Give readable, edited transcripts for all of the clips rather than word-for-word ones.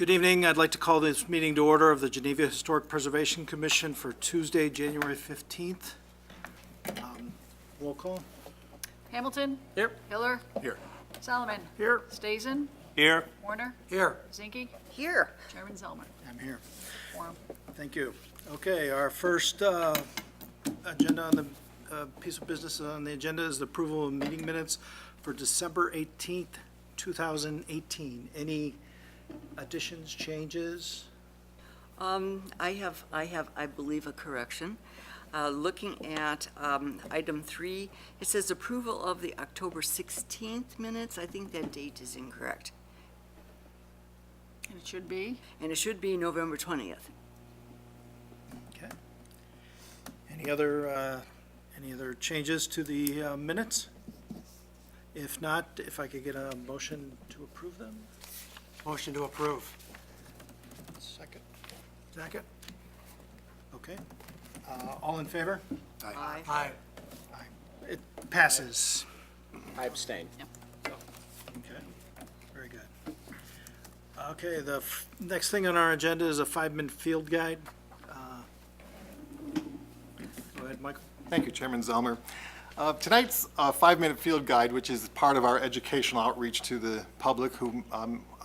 Good evening. I'd like to call this meeting to order of the Geneva Historic Preservation Commission for Tuesday, January 15th. Roll call. Hamilton. Here. Hiller. Here. Solomon. Here. Stazen. Here. Warner. Here. Zinke. Here. Chairman Zellmer. I'm here. Quorum. Thank you. Okay, our first agenda on the piece of business on the agenda is the approval of meeting minutes for December 18th, 2018. Any additions, changes? I believe, a correction. Looking at item 3, it says approval of the October 16th minutes. I think that date is incorrect. And it should be. And it should be November 20th. Okay. Any other changes to the minutes? If not, if I could get a motion to approve them? Motion to approve. Second. Second? Okay. All in favor? Aye. Aye. It passes. I abstain. Okay, very good. Okay, the next thing on our agenda is a 5-minute field guide. Go ahead, Michael. Thank you, Chairman Zellmer. Tonight's 5-minute field guide, which is part of our educational outreach to the public who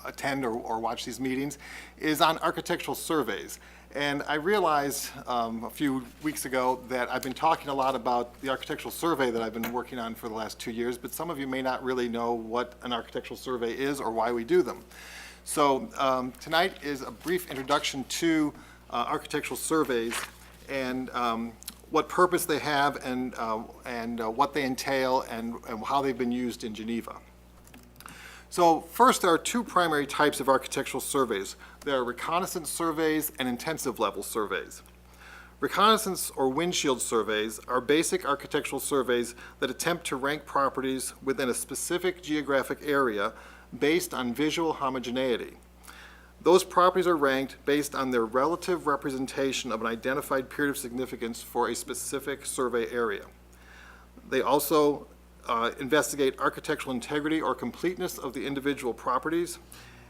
attend or watch these meetings, is on architectural surveys. And I realized a few weeks ago that I've been talking a lot about the architectural survey that I've been working on for the last 2 years, but some of you may not really know what an architectural survey is or why we do them. So tonight is a brief introduction to architectural surveys and what purpose they have and what they entail and how they've been used in Geneva. So first, there are two primary types of architectural surveys. There are reconnaissance surveys and intensive level surveys. Reconnaissance or windshield surveys are basic architectural surveys that attempt to rank properties within a specific geographic area based on visual homogeneity. Those properties are ranked based on their relative representation of an identified period of significance for a specific survey area. They also investigate architectural integrity or completeness of the individual properties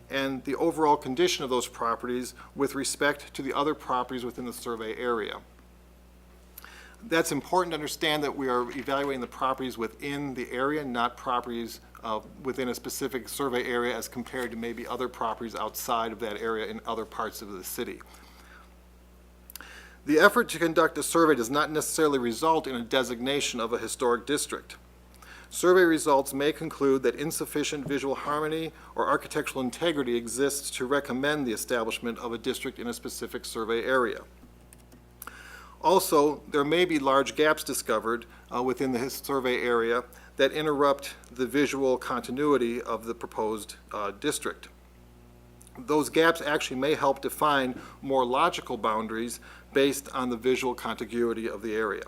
and the overall condition of those properties with respect to the other properties within the survey area. That's important to understand that we are evaluating the properties within the area, not properties within a specific survey area as compared to maybe other properties outside of that area in other parts of the city. The effort to conduct a survey does not necessarily result in a designation of a historic district. Survey results may conclude that insufficient visual harmony or architectural integrity exists to recommend the establishment of a district in a specific survey area. Also, there may be large gaps discovered within the survey area that interrupt the visual continuity of the proposed district. Those gaps actually may help define more logical boundaries based on the visual contiguity of the area.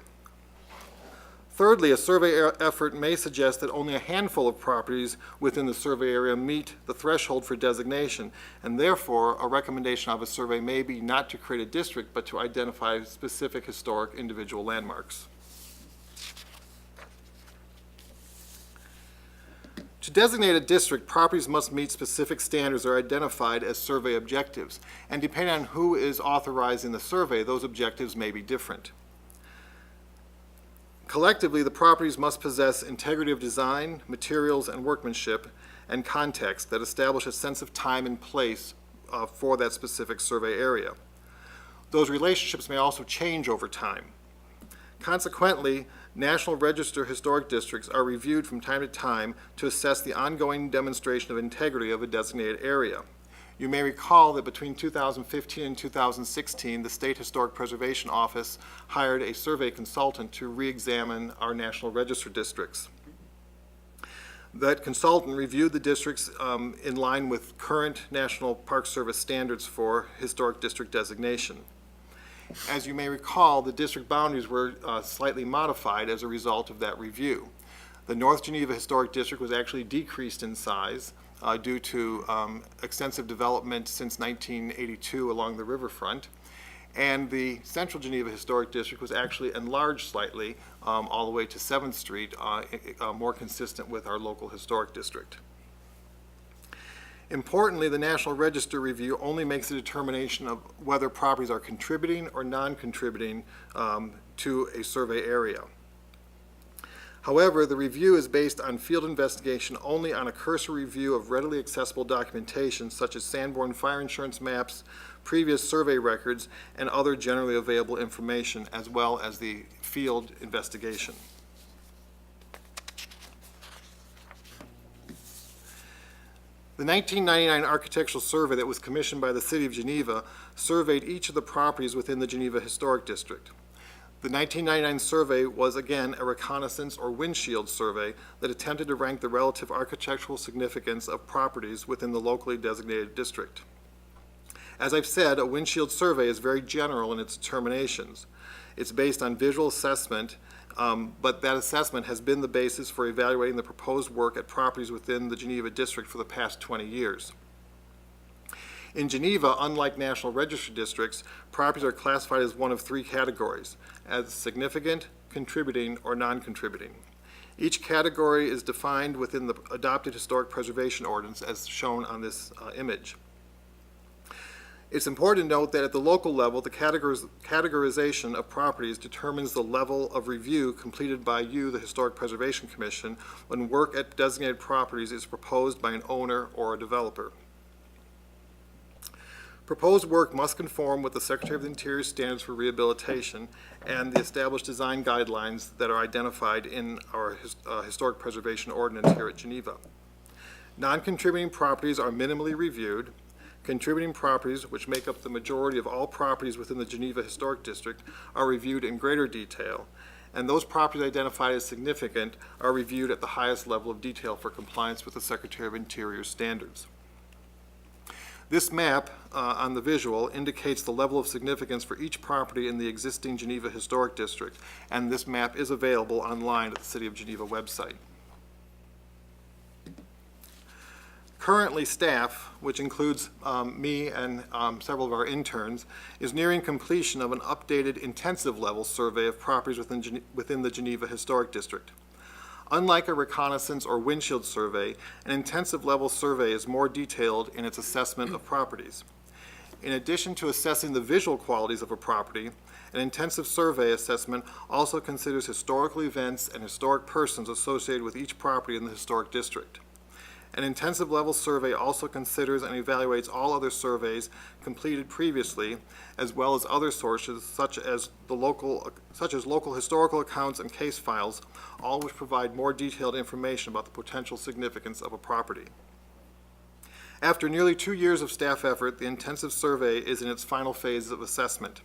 Thirdly, a survey effort may suggest that only a handful of properties within the survey area meet the threshold for designation, and therefore a recommendation of a survey may be not to create a district, but to identify specific historic individual landmarks. To designate a district, properties must meet specific standards or identified as survey objectives, and depending on who is authorizing the survey, those objectives may be different. Collectively, the properties must possess integrity of design, materials, and workmanship, and context that establish a sense of time and place for that specific survey area. Those relationships may also change over time. Consequently, National Register historic districts are reviewed from time to time to assess the ongoing demonstration of integrity of a designated area. You may recall that between 2015 and 2016, the State Historic Preservation Office hired a survey consultant to re-examine our National Register districts. That consultant reviewed the districts in line with current National Park Service standards for historic district designation. As you may recall, the district boundaries were slightly modified as a result of that review. The North Geneva Historic District was actually decreased in size due to extensive development since 1982 along the riverfront. And the Central Geneva Historic District was actually enlarged slightly all the way to 7th Street, more consistent with our local historic district. Importantly, the National Register review only makes a determination of whether properties are contributing or non-contributing to a survey area. However, the review is based on field investigation only on a cursory review of readily accessible documentation such as Sanborn fire insurance maps, previous survey records, and other generally available information, as well as the field investigation. The 1999 architectural survey that was commissioned by the City of Geneva surveyed each of the properties within the Geneva Historic District. The 1999 survey was, again, a reconnaissance or windshield survey that attempted to rank the relative architectural significance of properties within the locally designated district. As I've said, a windshield survey is very general in its determinations. It's based on visual assessment, but that assessment has been the basis for evaluating the proposed work at properties within the Geneva district for the past 20 years. In Geneva, unlike National Register districts, properties are classified as one of three categories: as significant, contributing, or non-contributing. Each category is defined within the adopted historic preservation ordinance as shown on this image. It's important to note that at the local level, the categorization of properties determines the level of review completed by you, the Historic Preservation Commission, when work at designated properties is proposed by an owner or a developer. Proposed work must conform with the Secretary of the Interior standards for rehabilitation and the established design guidelines that are identified in our Historic Preservation Ordinance here at Geneva. Non-contributing properties are minimally reviewed. Contributing properties, which make up the majority of all properties within the Geneva Historic District, are reviewed in greater detail, and those properties identified as significant are reviewed at the highest level of detail for compliance with the Secretary of Interior standards. This map on the visual indicates the level of significance for each property in the existing Geneva Historic District, and this map is available online at the City of Geneva website. Currently, staff, which includes me and several of our interns, is nearing completion of an updated intensive level survey of properties within the Geneva Historic District. Unlike a reconnaissance or windshield survey, an intensive level survey is more detailed in its assessment of properties. In addition to assessing the visual qualities of a property, an intensive survey assessment also considers historical events and historic persons associated with each property in the historic district. An intensive level survey also considers and evaluates all other surveys completed previously, as well as other sources such as local historical accounts and case files, all which provide more detailed information about the potential significance of a property. After nearly 2 years of staff effort, the intensive survey is in its final phase of assessment.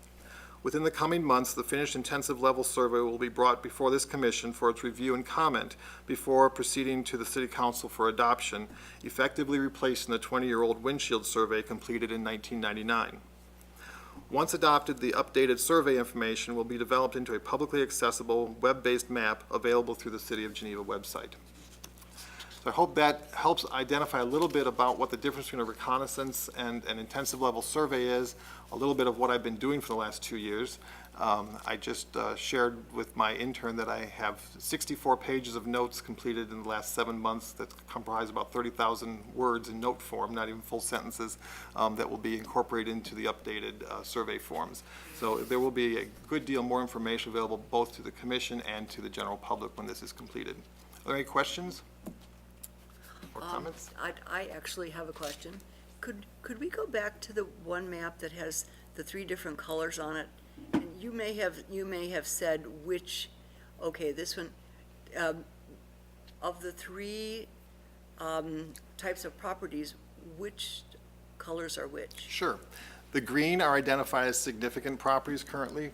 Within the coming months, the finished intensive level survey will be brought before this commission for its review and comment before proceeding to the City Council for adoption, effectively replacing the 20-year-old windshield survey completed in 1999. Once adopted, the updated survey information will be developed into a publicly accessible, web-based map available through the City of Geneva website. So I hope that helps identify a little bit about what the difference between a reconnaissance and an intensive level survey is, a little bit of what I've been doing for the last 2 years. I just shared with my intern that I have 64 pages of notes completed in the last 7 months that comprise about 30,000 words in note form, not even full sentences, that will be incorporated into the updated survey forms. So there will be a good deal more information available both to the Commission and to the general public when this is completed. Are there any questions? Or comments? I actually have a question. Could we go back to the one map that has the 3 different colors on it? And you may have said which, okay, this one, of the 3 types of properties, which colors are which? Sure. The green are identified as significant properties currently,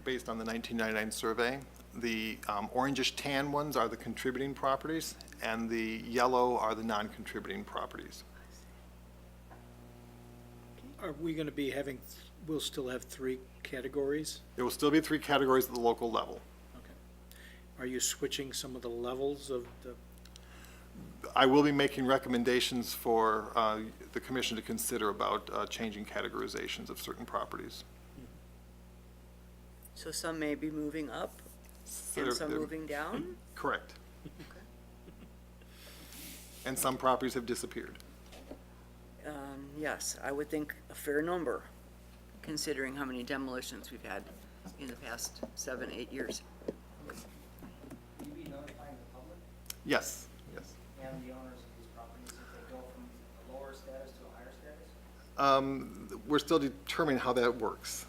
based on the 1999 survey. The orangish tan ones are the contributing properties, and the yellow are the non-contributing properties. Are we going to be having, we'll still have 3 categories? There will still be 3 categories at the local level. Okay. Are you switching some of the levels of the, I will be making recommendations for the Commission to consider about changing categorizations of certain properties. So some may be moving up So and they're- some they're- moving down? Correct. And some properties have disappeared. Yes, I would think a fair number, considering how many demolitions we've had in the past 7, 8 years. Will you be notifying the public Yes, yes. and the owners of these properties if they go from a lower status to a higher status? We're still determining how that works.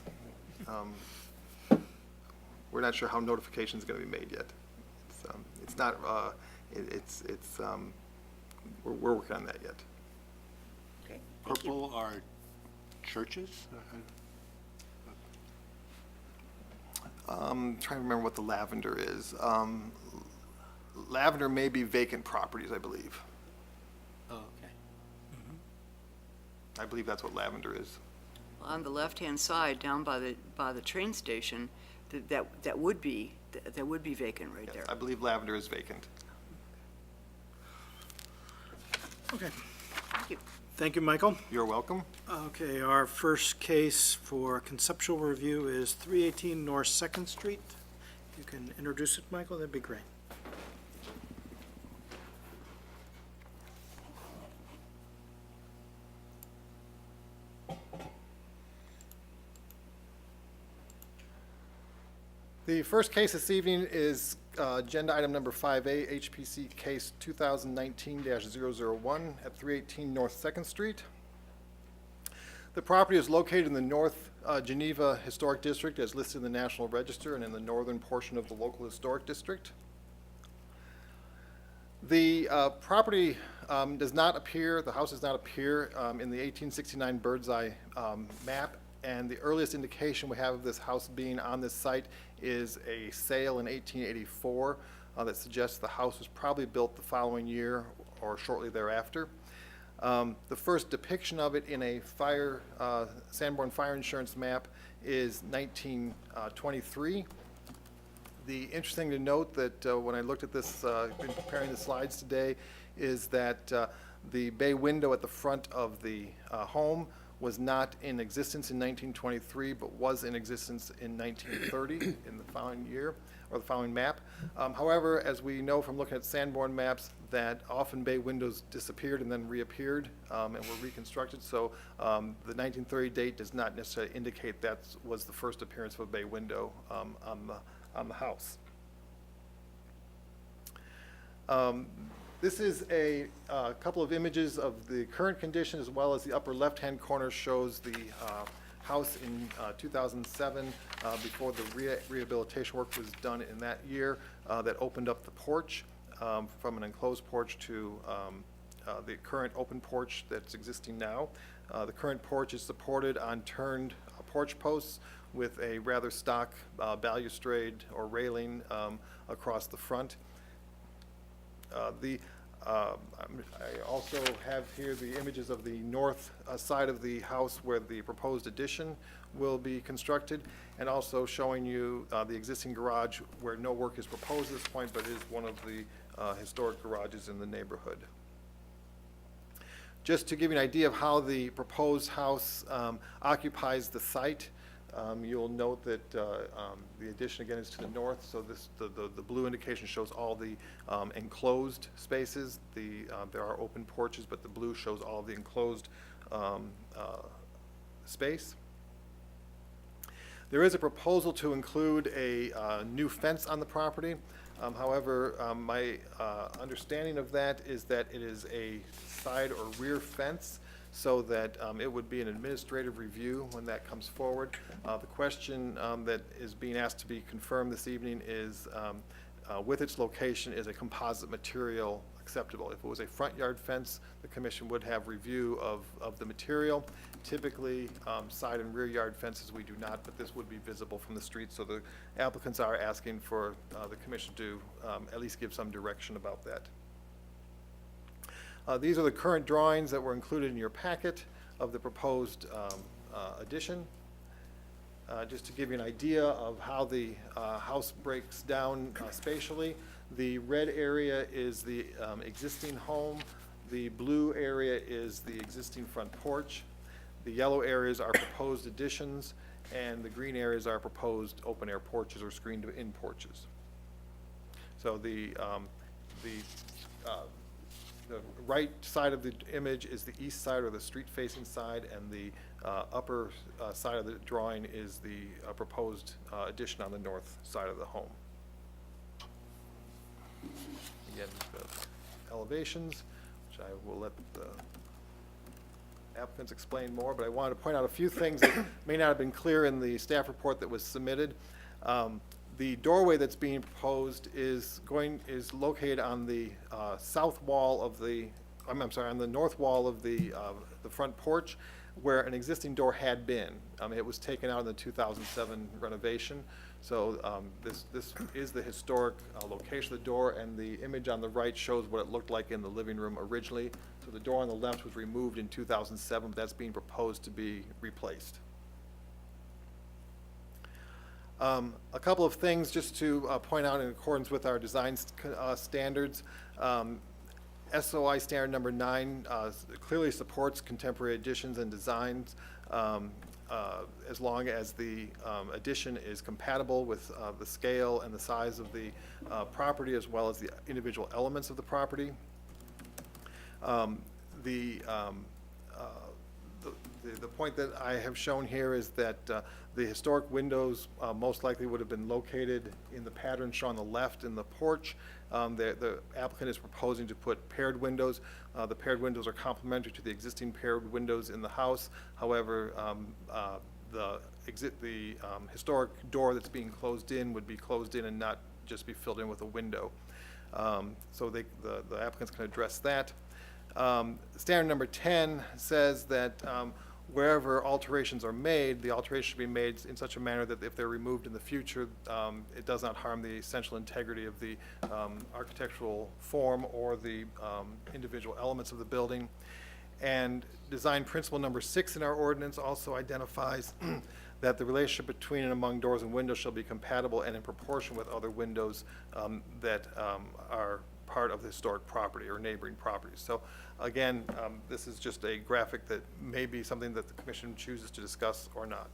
We're not sure how notification is going to be made yet. It's not, we're working on that yet. Okay, thank you. Purple are churches? Trying to remember what the lavender is. Lavender may be vacant properties, I believe. Oh, okay. I believe that's what lavender is. On the left-hand side, down by the train station, that would be vacant right Yes, there. I believe lavender is vacant. Okay. Thank you. Thank you, Michael. You're welcome. Okay, our first case for conceptual review is 318 North Second Street. You can introduce it, Michael, that'd be great. The first case this evening is agenda item number 5A, HPC case 2019-001 at 318 North Second Street. The property is located in the North Geneva Historic District as listed in the National Register and in the northern portion of the local historic district. The property does not appear, the house does not appear in the 1869 Bird's Eye map, and the earliest indication we have of this house being on this site is a sale in 1884 that suggests the house was probably built the following year or shortly thereafter. The first depiction of it in a Sanborn fire insurance map is 1923. The interesting to note that when I looked at this, in preparing the slides today, is that the bay window at the front of the home was not in existence in 1923, but was in existence in 1930 in the following year, or the following map. However, as we know from looking at Sanborn maps, that often bay windows disappeared and then reappeared and were reconstructed. So the 1930 date does not necessarily indicate that was the first appearance of a bay window on the house. This is a couple of images of the current condition, as well as the upper left-hand corner shows the house in 2007 before the rehabilitation work was done in that year that opened up the porch from an enclosed porch to the current open porch that's existing now. The current porch is supported on turned porch posts with a rather stock balustrade or railing across the front. I also have here the images of the north side of the house where the proposed addition will be constructed, and also showing you the existing garage where no work is proposed at this point, but is one of the historic garages in the neighborhood. Just to give you an idea of how the proposed house occupies the site, you'll note that the addition again is to the north, so the blue indication shows all the enclosed spaces. There are open porches, but the blue shows all the enclosed space. There is a proposal to include a new fence on the property. However, my understanding of that is that it is a side or rear fence, so that it would be an administrative review when that comes forward. The question that is being asked to be confirmed this evening is, with its location, is a composite material acceptable? If it was a front yard fence, the commission would have review of the material. Typically, side and rear yard fences we do not, but this would be visible from the street, so the applicants are asking for the commission to at least give some direction about that. These are the current drawings that were included in your packet of the proposed addition. Just to give you an idea of how the house breaks down spatially, the red area is the existing home, the blue area is the existing front porch, the yellow areas are proposed additions, and the green areas are proposed open-air porches or screened-in porches. So the the right side of the image is the east side or the street-facing side, and the upper side of the drawing is the proposed addition on the north side of the home. Again, the elevations, which I will let the applicants explain more, but I wanted to point out a few things that may not have been clear in the staff report that was submitted. The doorway that's being proposed is located on the south wall of the, I'm sorry, on the north wall of the front porch, where an existing door had been. It was taken out in the 2007 renovation. So this is the historic location of the door, and the image on the right shows what it looked like in the living room originally. So the door on the left was removed in 2007, but that's being proposed to be replaced. A couple of things just to point out in accordance with our design standards. SOI standard number 9 clearly supports contemporary additions and designs as long as the addition is compatible with the scale and the size of the property, as well as the individual elements of the property. The point that I have shown here is that the historic windows most likely would have been located in the pattern shown on the left in the porch. The applicant is proposing to put paired windows. The paired windows are complementary to the existing paired windows in the house. However, the historic door that's being closed in would be closed in and not just be filled in with a window. So the applicants can address that. Standard number 10 says that wherever alterations are made, the alterations should be made in such a manner that if they're removed in the future, it does not harm the essential integrity of the architectural form or the individual elements of the building. And design principle number 6 in our ordinance also identifies that the relationship between and among doors and windows shall be compatible and in proportion with other windows that are part of the historic property or neighboring properties. So again, this is just a graphic that may be something that the commission chooses to discuss or not.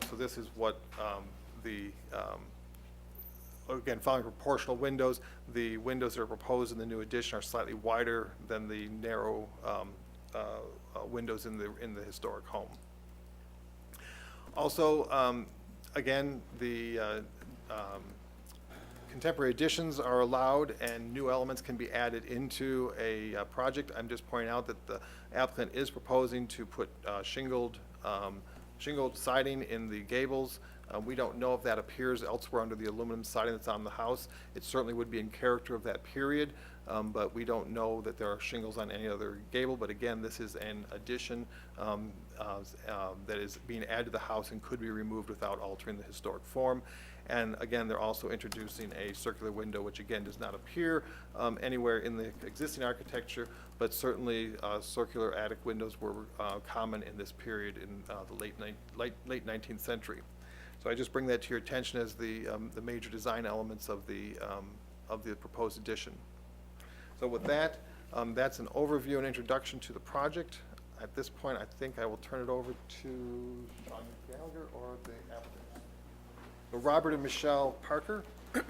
So this is what again, following proportional windows, the windows that are proposed in the new addition are slightly wider than the narrow windows in the historic home. Also, again, the contemporary additions are allowed and new elements can be added into a project. I'm just pointing out that the applicant is proposing to put shingled siding in the gables. We don't know if that appears elsewhere under the aluminum siding that's on the house. It certainly would be in character of that period, but we don't know that there are shingles on any other gable. But again, this is an addition that is being added to the house and could be removed without altering the historic form. And again, they're also introducing a circular window, which again does not appear anywhere in the existing architecture, but certainly circular attic windows were common in this period in the late 19th century. So I just bring that to your attention as the major design elements of the proposed addition. So with that, that's an overview and introduction to the project. At this point, I think I will turn it over to Sean Gallagher or the applicant. So Robert and Michelle Parker. So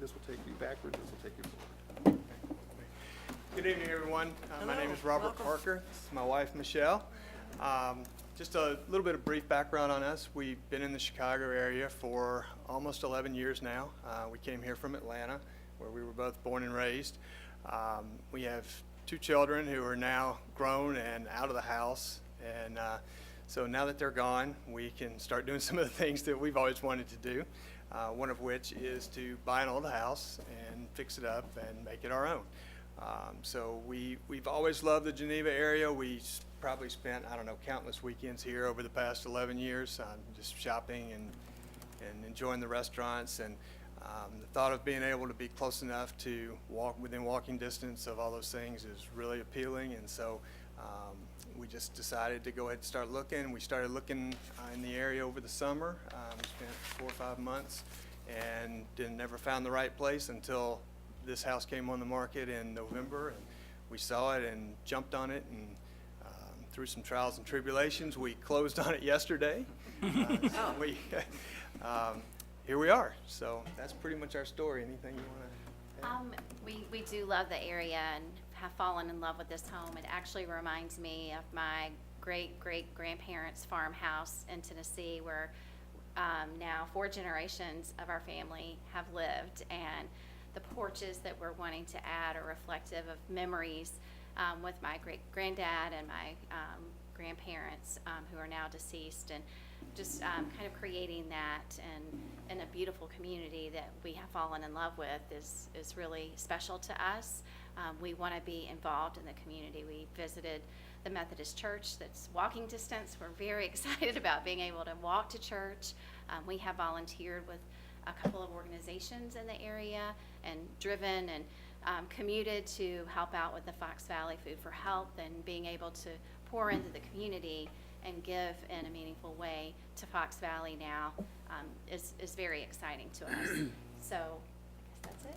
this will take you backwards, this will take you forward. Good evening, everyone. My name is Robert Parker. This is my wife, Michelle. Just a little bit of brief background on us. We've been in the Chicago area for almost 11 years now. We came here from Atlanta, where we were both born and raised. We have 2 children who are now grown and out of the house. And so now that they're gone, we can start doing some of the things that we've always wanted to do, one of which is to buy an old house and fix it up and make it our own. So we've always loved the Geneva area. We probably spent, I don't know, countless weekends here over the past 11 years, just shopping and enjoying the restaurants. And the thought of being able to be close enough to walk within walking distance of all those things is really appealing. And so we just decided to go ahead and start looking. We started looking in the area over the summer. We spent 4 or 5 months and never found the right place until this house came on the market in November, and we saw it and jumped on it, and through some trials and tribulations, we closed on it yesterday. Here we are. So that's pretty much our story. Anything you want to We do love the area and have fallen in love with this home. It actually reminds me of my great-great-grandparents' farmhouse in Tennessee, where now 4 generations of our family have lived, and the porches that we're wanting to add are reflective of memories with my great-granddad and my grandparents who are now deceased, and just kind of creating that in a beautiful community that we have fallen in love with is really special to us. We want to be involved in the community. We visited the Methodist Church that's walking distance. We're very excited about being able to walk to church. We have volunteered with a couple of organizations in the area and driven and commuted to help out with the Fox Valley Food for Health, and being able to pour into the community and give in a meaningful way to Fox Valley now is very exciting to us. So I guess that's it.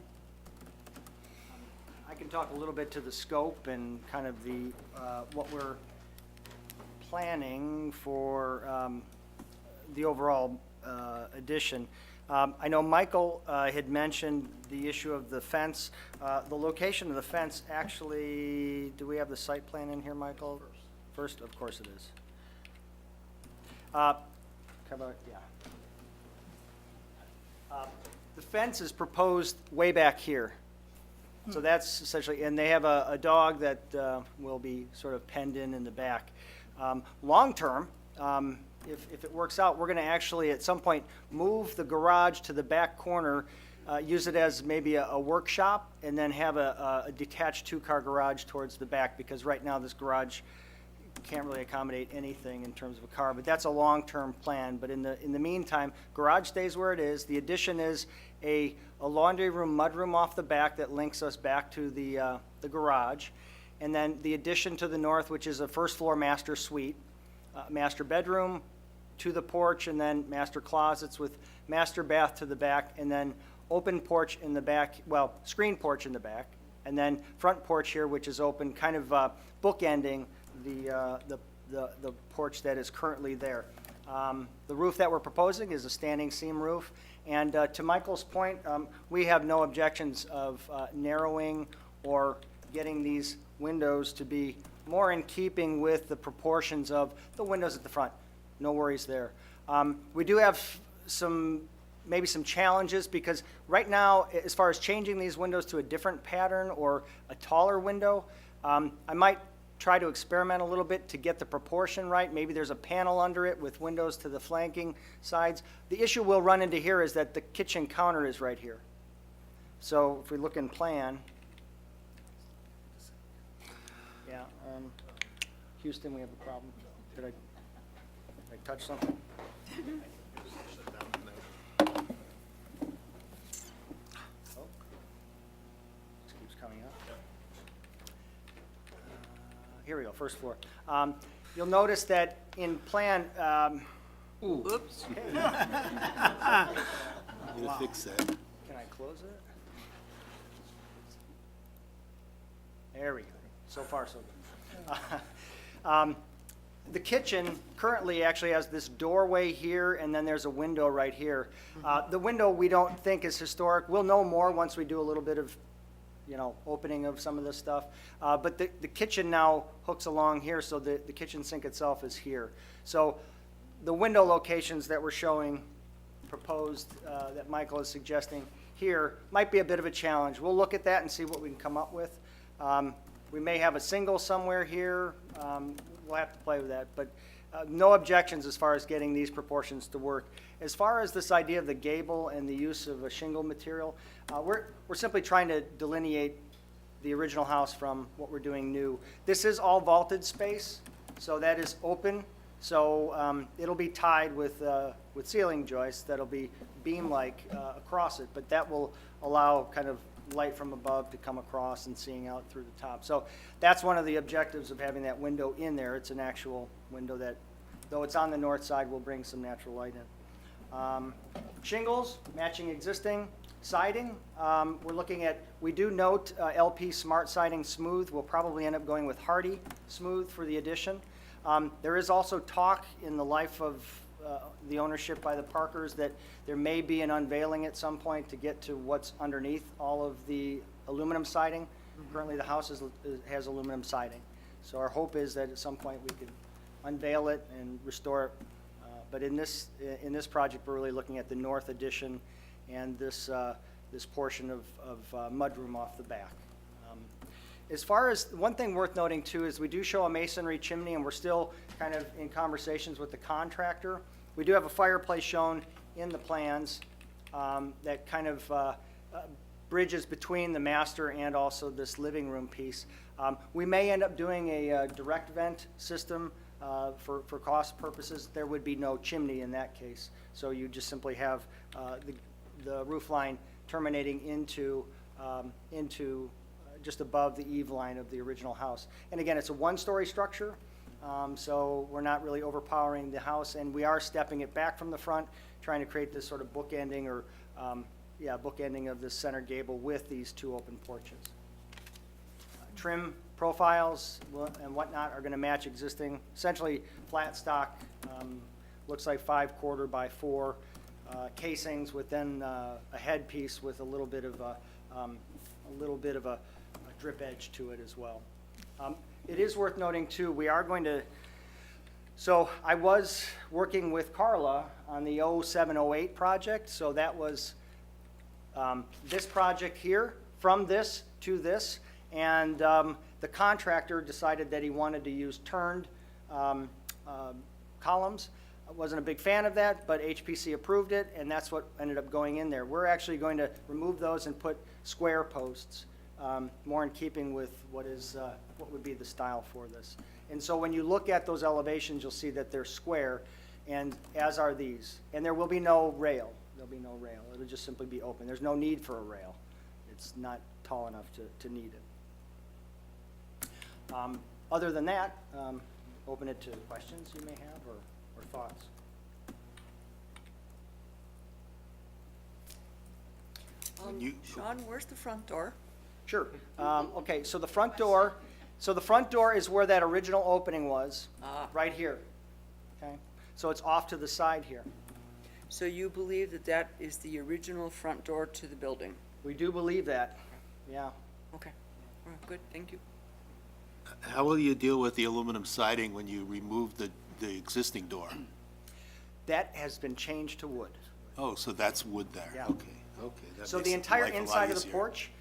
I can talk a little bit to the scope and kind of the, what we're planning for the overall addition. I know Michael had mentioned the issue of the fence. The location of the fence, actually, do we have the site plan in here, Michael? First, of course it is. The fence is proposed way back here. So that's essentially, and they have a dog that will be sort of penned in the back. Long-term, if it works out, we're going to actually at some point move the garage to the back corner, use it as maybe a workshop, and then have a detached 2-car garage towards the back, because right now this garage can't really accommodate anything in terms of a car, but that's a long-term plan. But in the meantime, garage stays where it is. The addition is a laundry room, mudroom off the back that links us back to the garage. And then the addition to the north, which is a first-floor master suite, master bedroom to the porch, and then master closets with master bath to the back, and then open porch in the back, well, screen porch in the back, and then front porch here, which is open, kind of bookending the porch that is currently there. The roof that we're proposing is a standing seam roof, and to Michael's point, we have no objections of narrowing or getting these windows to be more in keeping with the proportions of the windows at the front. No worries there. We do have maybe some challenges, because right now, as far as changing these windows to a different pattern or a taller window, I might try to experiment a little bit to get the proportion right. Maybe there's a panel under it with windows to the flanking sides. The issue we'll run into here is that the kitchen counter is right here. So if we look in plan, yeah, Houston, we have a problem. Did I touch something? Oh, this keeps coming up. Here we go, first floor. You'll notice that in plan, Oops. I'm gonna fix that. can I close it? There we go. So far, so good. The kitchen currently actually has this doorway here, and then there's a window right here. The window we don't think is historic. We'll know more once we do a little bit of, opening of some of this stuff. But the kitchen now hooks along here, so the kitchen sink itself is here. So the window locations that we're showing proposed, that Michael is suggesting here, might be a bit of a challenge. We'll look at that and see what we can come up with. We may have a single somewhere here. We'll have to play with that, but no objections as far as getting these proportions to work. As far as this idea of the gable and the use of a shingle material, we're simply trying to delineate the original house from what we're doing new. This is all vaulted space, so that is open. So it'll be tied with ceiling joists that'll be beam-like across it, but that will allow kind of light from above to come across and seeing out through the top. So that's one of the objectives of having that window in there. It's an actual window that, though it's on the north side, will bring some natural light in. Shingles, matching existing. Siding, we're looking at, we do note LP Smart Siding Smooth. We'll probably end up going with Hardy Smooth for the addition. There is also talk in the life of the ownership by the Parkers, that there may be an unveiling at some point to get to what's underneath all of the aluminum siding. Currently, the house has aluminum siding. So our hope is that at some point we could unveil it and restore it. But in this project, we're really looking at the north addition and this portion of mudroom off the back. As far as, one thing worth noting too is we do show a masonry chimney, and we're still kind of in conversations with the contractor. We do have a fireplace shown in the plans that kind of bridges between the master and also this living room piece. We may end up doing a direct vent system for cost purposes. There would be no chimney in that case. So you just simply have the roof line terminating into just above the eave line of the original house. And again, it's a one-story structure, so we're not really overpowering the house, and we are stepping it back from the front, trying to create this sort of bookending or, bookending of the center gable with these two open porches. Trim profiles and whatnot are gonna match existing, essentially flat stock, looks like 5/4 by 4 casings with then a headpiece with a little bit of a drip edge to it as well. It is worth noting too, we are going to, so I was working with Carla on the 07-08 project, so that was this project here, from this to this, and the contractor decided that he wanted to use turned columns. I wasn't a big fan of that, but HPC approved it, and that's what ended up going in there. We're actually going to remove those and put square posts, more in keeping with what would be the style for this. And so when you look at those elevations, you'll see that they're square, and as are these. And there will be no rail. There'll be no rail. It'll just simply be open. There's no need for a rail. It's not tall enough to need it. Other than that, open it to questions you may have or thoughts. Sean, where's the front door? Sure. Okay, so the front door is where that original opening was, right here. Okay, so it's off to the side here. So you believe that that is the original front door to the building? We do believe that, yeah. Okay, all right, good, thank you. How will you deal with the aluminum siding when you remove the existing door? That has been changed to wood. Oh, so that's wood there? Yeah. Okay, okay. That So makes the entire life a lot inside of the easier. porch,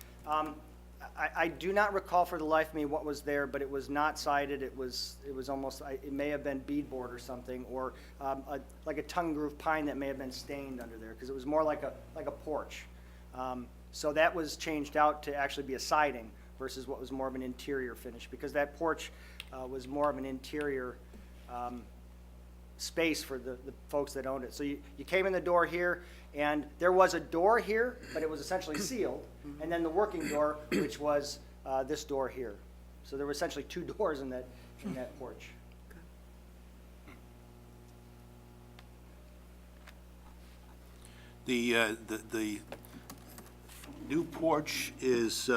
I do not recall for the life of me what was there, but it was not sided. It was almost, it may have been beadboard or something, or like a tongue groove pine that may have been stained under there, because it was more like a porch. So that was changed out to actually be a siding versus what was more of an interior finish, because that porch was more of an interior space for the folks that owned it. So you came in the door here, and there was a door here, but it was essentially sealed, and then the working door, which was this door here. So there were essentially two doors in that porch. The new porch is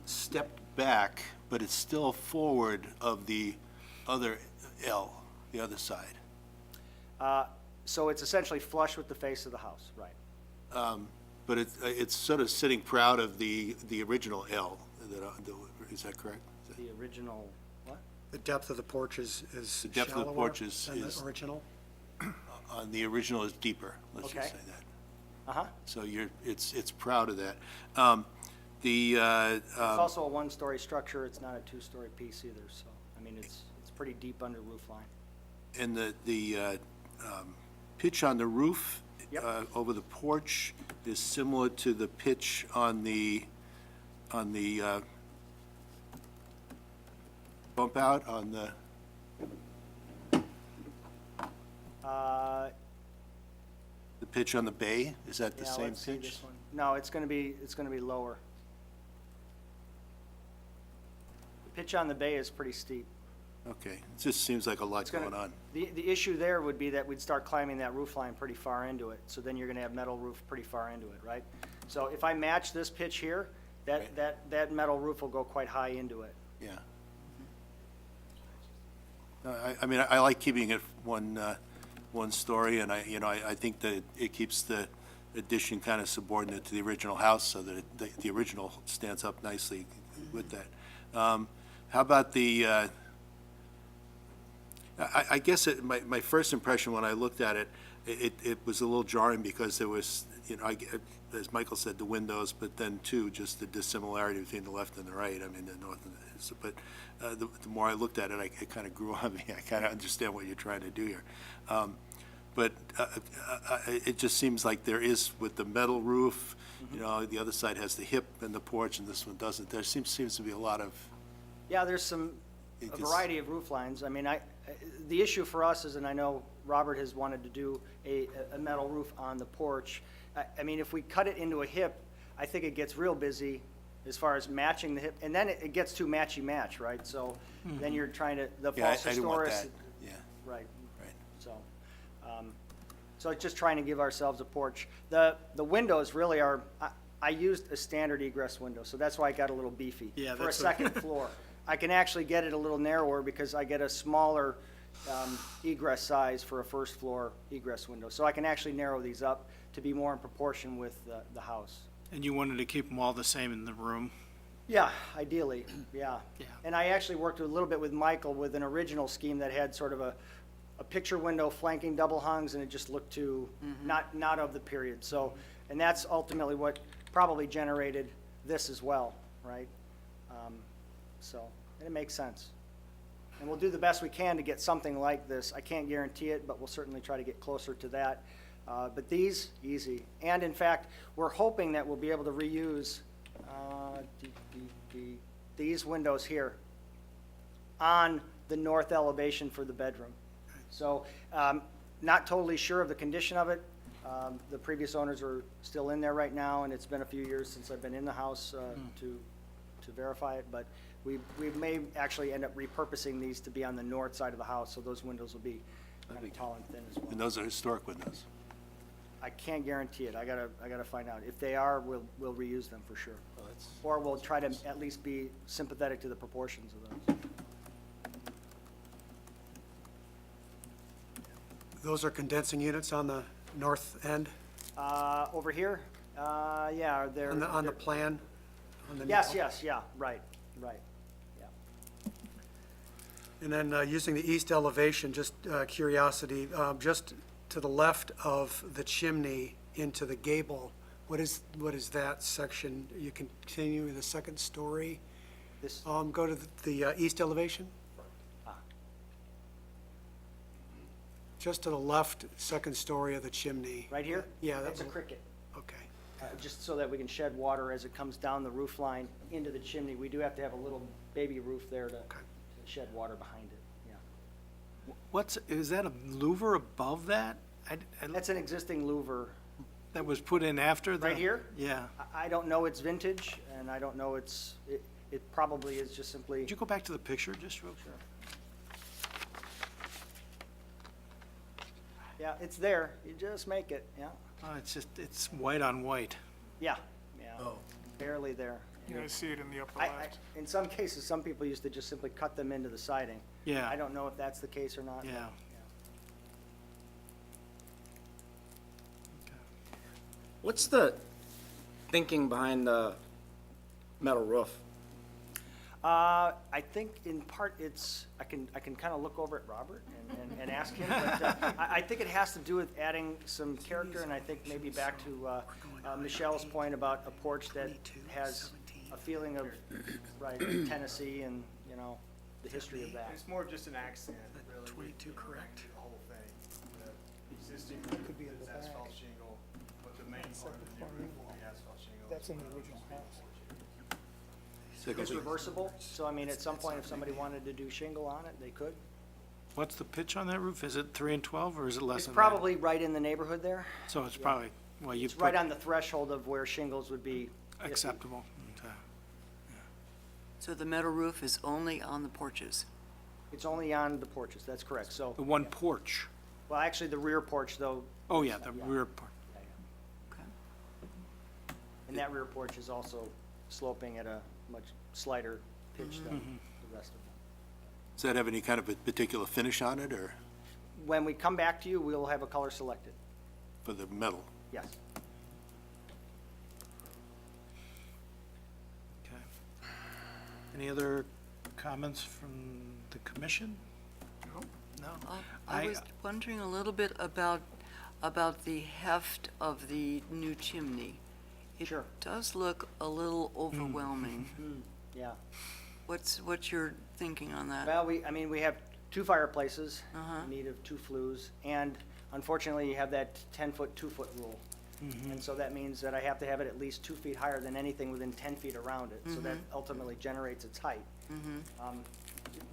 stepped back, but it's still forward of the other L, the other side. So it's essentially flush with the face of the house, right? But it's sort of sitting proud of the original L. Is that correct? The original, what? The depth of the porch is The depth of the shallower porch is- than the original? On the original is deeper, let's Okay. just say that. Uh-huh. So it's proud of that. It's also a one-story structure. It's not a two-story piece either, so, I mean, it's pretty deep under roof line. And the pitch on the roof Yep. over the porch is similar to the pitch on the bump out on the, the pitch on the bay? Is that the Yeah, same let's see pitch? this one. No, it's gonna be lower. The pitch on the bay is pretty steep. Okay, it just seems like a lot It's gonna- going on. The issue there would be that we'd start climbing that roof line pretty far into it, so then you're gonna have metal roof pretty far into it, right? So if I match this pitch here, Right. that metal roof will go quite high into it. Yeah. I mean, I like keeping it one one story, and I think that it keeps the addition kind of subordinate to the original house, so that the original stands up nicely with that. How about the, I guess my first impression when I looked at it, it was a little jarring because there was, as Michael said, the windows, but then too, just the dissimilarity between the left and the right, I mean, the north and the, but the more I looked at it, it kind of grew on me. I kind of understand what you're trying to do here. But it just seems like there is, with the metal roof, the other side has the hip and the porch, and this one doesn't. There seems to be a lot of, Yeah, there's a variety of roof lines. I mean, the issue for us is, and I know Robert has wanted to do a metal roof on the porch. I mean, if we cut it into a hip, I think it gets real busy as far as matching the hip, and then it gets too matchy-match, right? So then you're trying to, the yeah, false I didn't want historic. that, yeah, Right. right. So it's just trying to give ourselves a porch. The windows really are, I used a standard egress window, so that's why I got a little beefy. Yeah, For a that's second floor. I can actually get it a little narrower because I get a smaller egress size for a first floor egress window. So I can actually narrow these up to be more in proportion with the house. And you wanted to keep them all the same in the room? Yeah, ideally, yeah. Yeah. And I actually worked a little bit with Michael with an original scheme that had sort of a picture window flanking double hungs, and it just looked too, not of the period. So, and that's ultimately what probably generated this as well, right? And it makes sense. And we'll do the best we can to get something like this. I can't guarantee it, but we'll certainly try to get closer to that. But these, easy. And in fact, we're hoping that we'll be able to reuse these windows here on the north elevation for the bedroom. So, not totally sure of the condition of it. The previous owners are still in there right now, and it's been a few years since I've been in the house to verify it, but we may actually end up repurposing these to be on the north side of the house, so those windows will be kind of tall and thin as well. And those are historic windows. I can't guarantee it. I gotta find out. If they are, we'll reuse them for sure. Well, that's- Or we'll try to at least be sympathetic to the proportions of those. Those are condensing units on the north end, Over here, yeah, they're. on the they're- plan? on the- Yes, yeah, right. Yeah. And then using the east elevation, just curiosity, just to the left of the chimney into the gable, what is that section? You continue with the second story, This, go to the east elevation? Ah. Just to the left, second story of the chimney. right here? Yeah, That's a that- cricket. Okay. Just so that we can shed water as it comes down the roof line into the chimney. We do have to have a little baby roof there to shed water behind it, yeah. Is that a louver above that? That's an existing louver. That was put in after the? Right here? Yeah. I don't know its vintage, and I don't know it probably is just simply. Could you go back to the picture just real quick? Yeah, it's there. You just make it, yeah. Oh, it's white on white. Yeah, barely there. You guys see it in the upper I, left. in some cases, some people used to just simply cut them into the siding. Yeah. I don't know if that's the case or not. Yeah. What's the thinking behind the metal roof? I think in part I can kind of look over at Robert and ask him, but I think it has to do with adding some character, and I think maybe back to Michelle's point about a porch that has a feeling of, right, Tennessee and, the history of that. It's more of just an accent, really. 22 correct. The whole thing. The existing roof is asphalt shingle, but the main part of the new roof will be asphalt shingle. That's in the original house. It's reversible, so I mean, at some point, if somebody wanted to do shingle on it, they could. What's the pitch on that roof? Is it 3 and 12 or is it less It's than that? probably right in the neighborhood there. So it's probably, well, you It's put right on the threshold of where shingles would be. acceptable. Okay. So the metal roof is only on the porches? It's only on the porches, that's correct, so, The one porch. well, actually, the rear porch, though, Oh, yeah, the rear part. Okay. and that rear porch is also sloping at a much slighter pitch than the rest of them. Does that have any kind of a particular finish on it, or? when we come back to you, we'll have a color selected. For the metal. Yes. Okay. Any other comments from the commission? No? I was wondering a little bit about the heft of the new chimney. Sure. It does look a little overwhelming. Yeah. What's your thinking on that? Well, we have 2 fireplaces in need of 2 flues, and unfortunately, you have that 10-foot, 2-foot rule. And so that means that I have to have it at least 2 feet higher than anything within 10 feet around it, so that ultimately generates its height.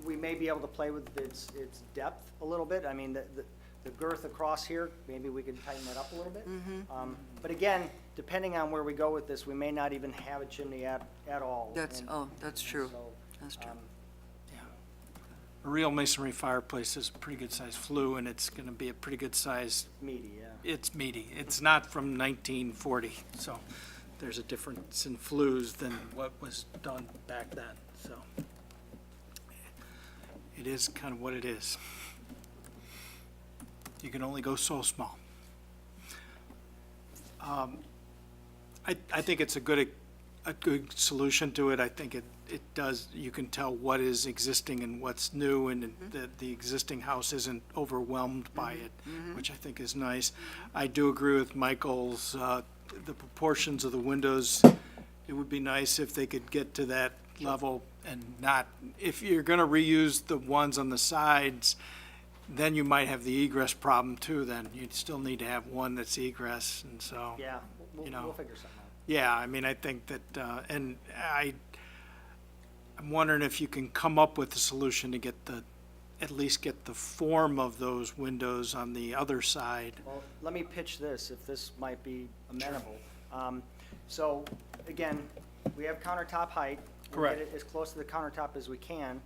We may be able to play with its depth a little bit. I mean, the girth across here, maybe we could tighten that up a little bit. But again, depending on where we go with this, we may not even have a chimney at all. That's true. So, That's true. A real masonry fireplace is a pretty good sized flue, and it's gonna be a pretty good size, meaty, yeah. it's meaty. It's not from 1940, so there's a difference in flues than what was done back then, so. It is kind of what it is. You can only go so small. I think it's a good solution to it. I think it does, you can tell what is existing and what's new, and the existing house isn't overwhelmed by it, which I think is nice. I do agree with Michael's, the proportions of the windows. It would be nice if they could get to that level and not, if you're gonna reuse the ones on the sides, then you might have the egress problem too, then. You'd still need to have one that's egress, and so. Yeah, You know. we'll figure something out. Yeah, I mean, I think that, and I'm wondering if you can come up with a solution to get at least get the form of those windows on the other side. Well, let me pitch this, if this might be amenable. So, again, we have countertop height. We'll Correct. get it as close to the countertop as we can.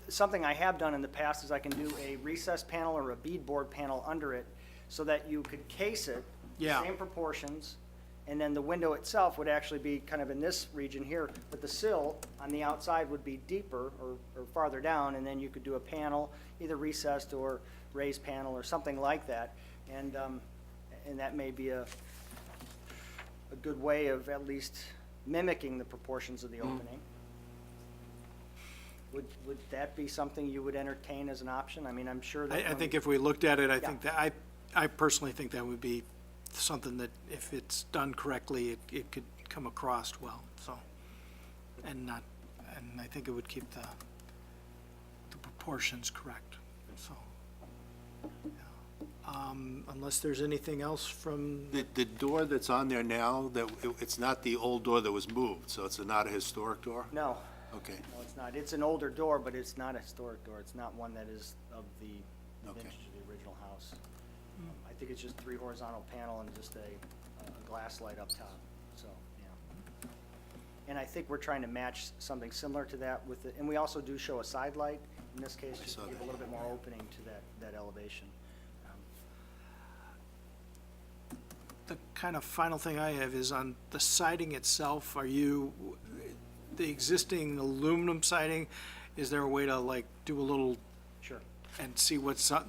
Something I have done in the past is I can do a recessed panel or a beadboard panel under it so that you could case it, Yeah. same proportions, and then the window itself would actually be kind of in this region here, but the sill on the outside would be deeper or farther down, and then you could do a panel, either recessed or raised panel or something like that. And that may be a good way of at least mimicking the proportions of the opening. Would that be something you would entertain as an option? I mean, I'm sure that. I think if we looked at it, I think that, I personally think that would be something that, if it's done correctly, it could come across well, so. And I think it would keep the proportions correct, so. Yeah. Unless there's anything else from, The door that's on there now, it's not the old door that was moved, so it's not a historic door? No, Okay, no, it's not. It's an older door, but it's not a historic door. It's not one that is of the Okay. vintage of the original house. I think it's just 3 horizontal panel and just a glass light up top, so, yeah. And I think we're trying to match something similar to that with it, and we also do show a side light, in this case, just to saw give a that. little bit more opening to that elevation. the kind of final thing I have is on the siding itself, the existing aluminum siding, is there a way to like do a little Sure. and see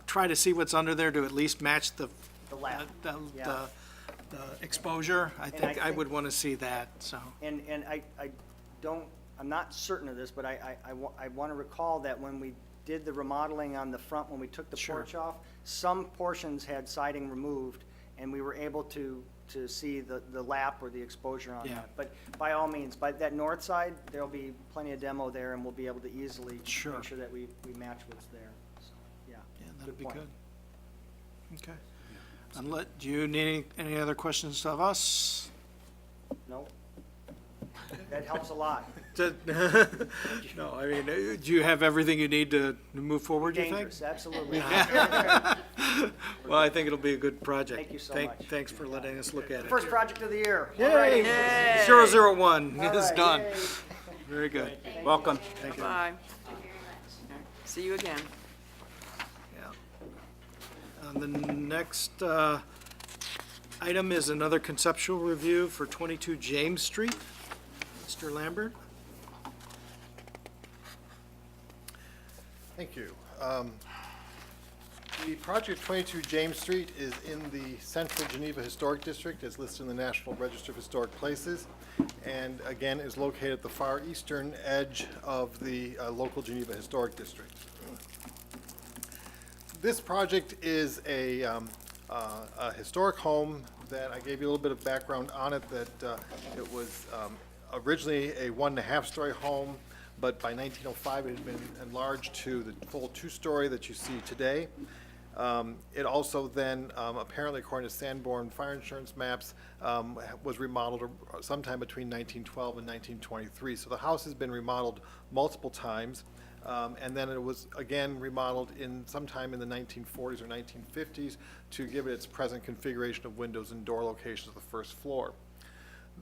try to see what's under there to at least match the lap, yeah. the exposure? I think I think- would want to see that, so. And I'm not certain of this, but I want to recall that when we did the remodeling on the front, when we took the Sure. porch off, some portions had siding removed, and we were able to see the lap or the exposure on Yeah. that. But by all means, by that north side, there'll be plenty of demo there, and we'll be able to easily Sure. make sure that we match what's there, so, yeah. Yeah, that'd be point. good. Okay. Do you need any other questions of us? No? That helps a lot. No, I mean, do you have everything you need to move forward, you think? Dangerous, absolutely. Well, I think it'll be a good project. Thank you so much. Thanks for letting us look at it. First project of the year. Yay! 001 All is right, done. yay. Very good. Welcome. Thank you. Bye. See you again. Yeah. The next item is another conceptual review for 22 James Street. Mr. Lambert? thank you. The project 22 James Street is in the Central Geneva Historic District, as listed in the National Register of Historic Places, and again is located at the far eastern edge of the local Geneva Historic District. This project is a historic home that I gave you a little bit of background on it, that it was originally a 1.5-story home, but by 1905 it had been enlarged to the full 2-story that you see today. It also then, apparently according to Sanborn fire insurance maps, was remodeled sometime between 1912 and 1923. So the house has been remodeled multiple times. And then it was again remodeled sometime in the 1940s or 1950s to give it its present configuration of windows and door locations of the first floor.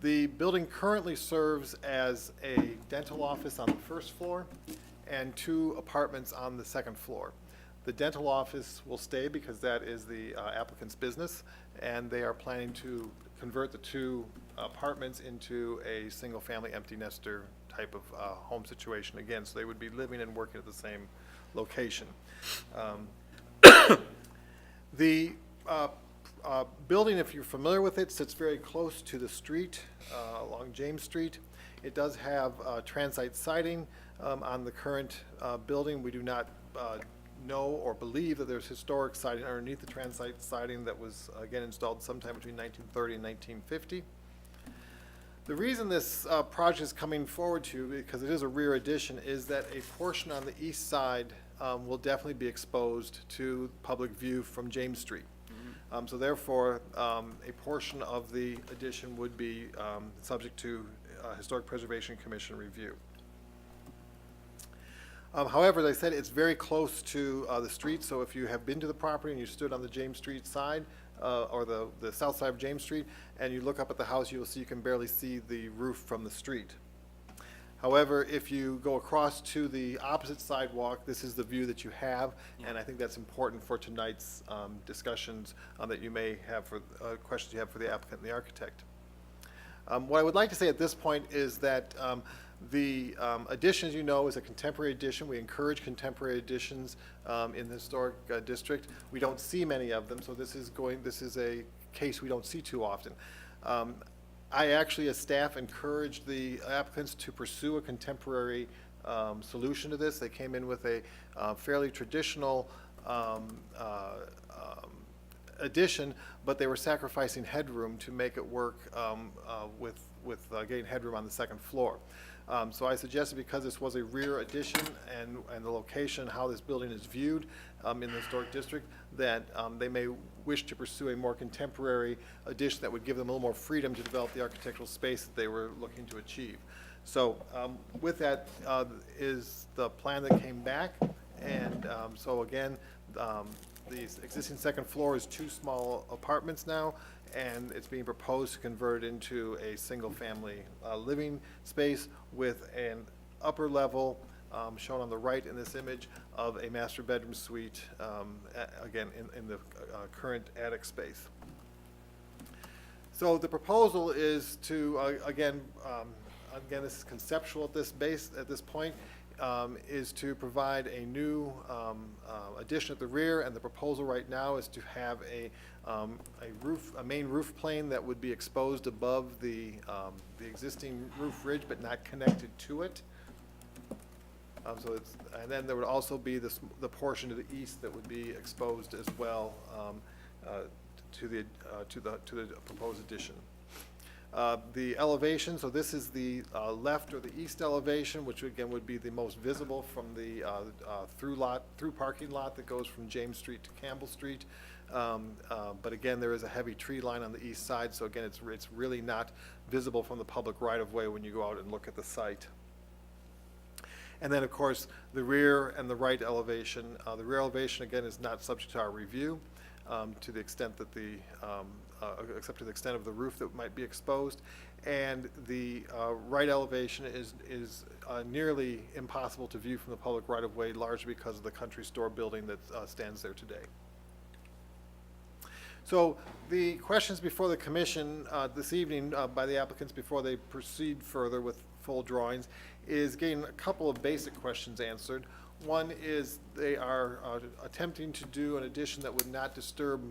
The building currently serves as a dental office on the first floor and 2 apartments on the second floor. The dental office will stay because that is the applicant's business, and they are planning to convert the 2 apartments into a single-family empty nester type of home situation again, so they would be living and working at the same location. The building, if you're familiar with it, sits very close to the street along James Street. It does have transite siding on the current building. We do not know or believe that there's historic siding underneath the transite siding that was again installed sometime between 1930 and 1950. The reason this project is coming forward to you, because it is a rear addition, is that a portion on the east side will definitely be exposed to public view from James Street. So therefore, a portion of the addition would be subject to Historic Preservation Commission review. However, as I said, it's very close to the street, so if you have been to the property and you stood on the James Street side, or the south side of James Street, and you look up at the house, you will see you can barely see the roof from the street. However, if you go across to the opposite sidewalk, this is the view that you have, and I think that's important for tonight's discussions that you may have for questions you have for the applicant and the architect. What I would like to say at this point is that the addition, as you know, is a contemporary addition. We encourage contemporary additions in the historic district. We don't see many of them, so this is a case we don't see too often. I actually, as staff, encouraged the applicants to pursue a contemporary solution to this. They came in with a fairly traditional addition, but they were sacrificing headroom to make it work with getting headroom on the second floor. So I suggested, because this was a rear addition and the location, how this building is viewed in the historic district, that they may wish to pursue a more contemporary addition that would give them a little more freedom to develop the architectural space that they were looking to achieve. So with that is the plan that came back, and so again, the existing second floor is 2 small apartments now, and it's being proposed to convert it into a single-family living space with an upper level, shown on the right in this image, of a master bedroom suite, again, in the current attic space. So the proposal is to, again, this is conceptual at this point, is to provide a new addition at the rear, and the proposal right now is to have a main roof plane that would be exposed above the existing roof ridge, but not connected to it. And then there would also be the portion to the east that would be exposed as well to the proposed addition. The elevation, so this is the left or the east elevation, which again would be the most visible from the through parking lot that goes from James Street to Campbell Street. But again, there is a heavy tree line on the east side, so again, it's really not visible from the public right-of-way when you go out and look at the site. And then, of course, the rear and the right elevation. The rear elevation, again, is not subject to our review to the extent that except to the extent of the roof that might be exposed. And the right elevation is nearly impossible to view from the public right-of-way, largely because of the country store building that stands there today. So the questions before the commission this evening by the applicants before they proceed further with full drawings is getting a couple of basic questions answered. One is they are attempting to do an addition that would not disturb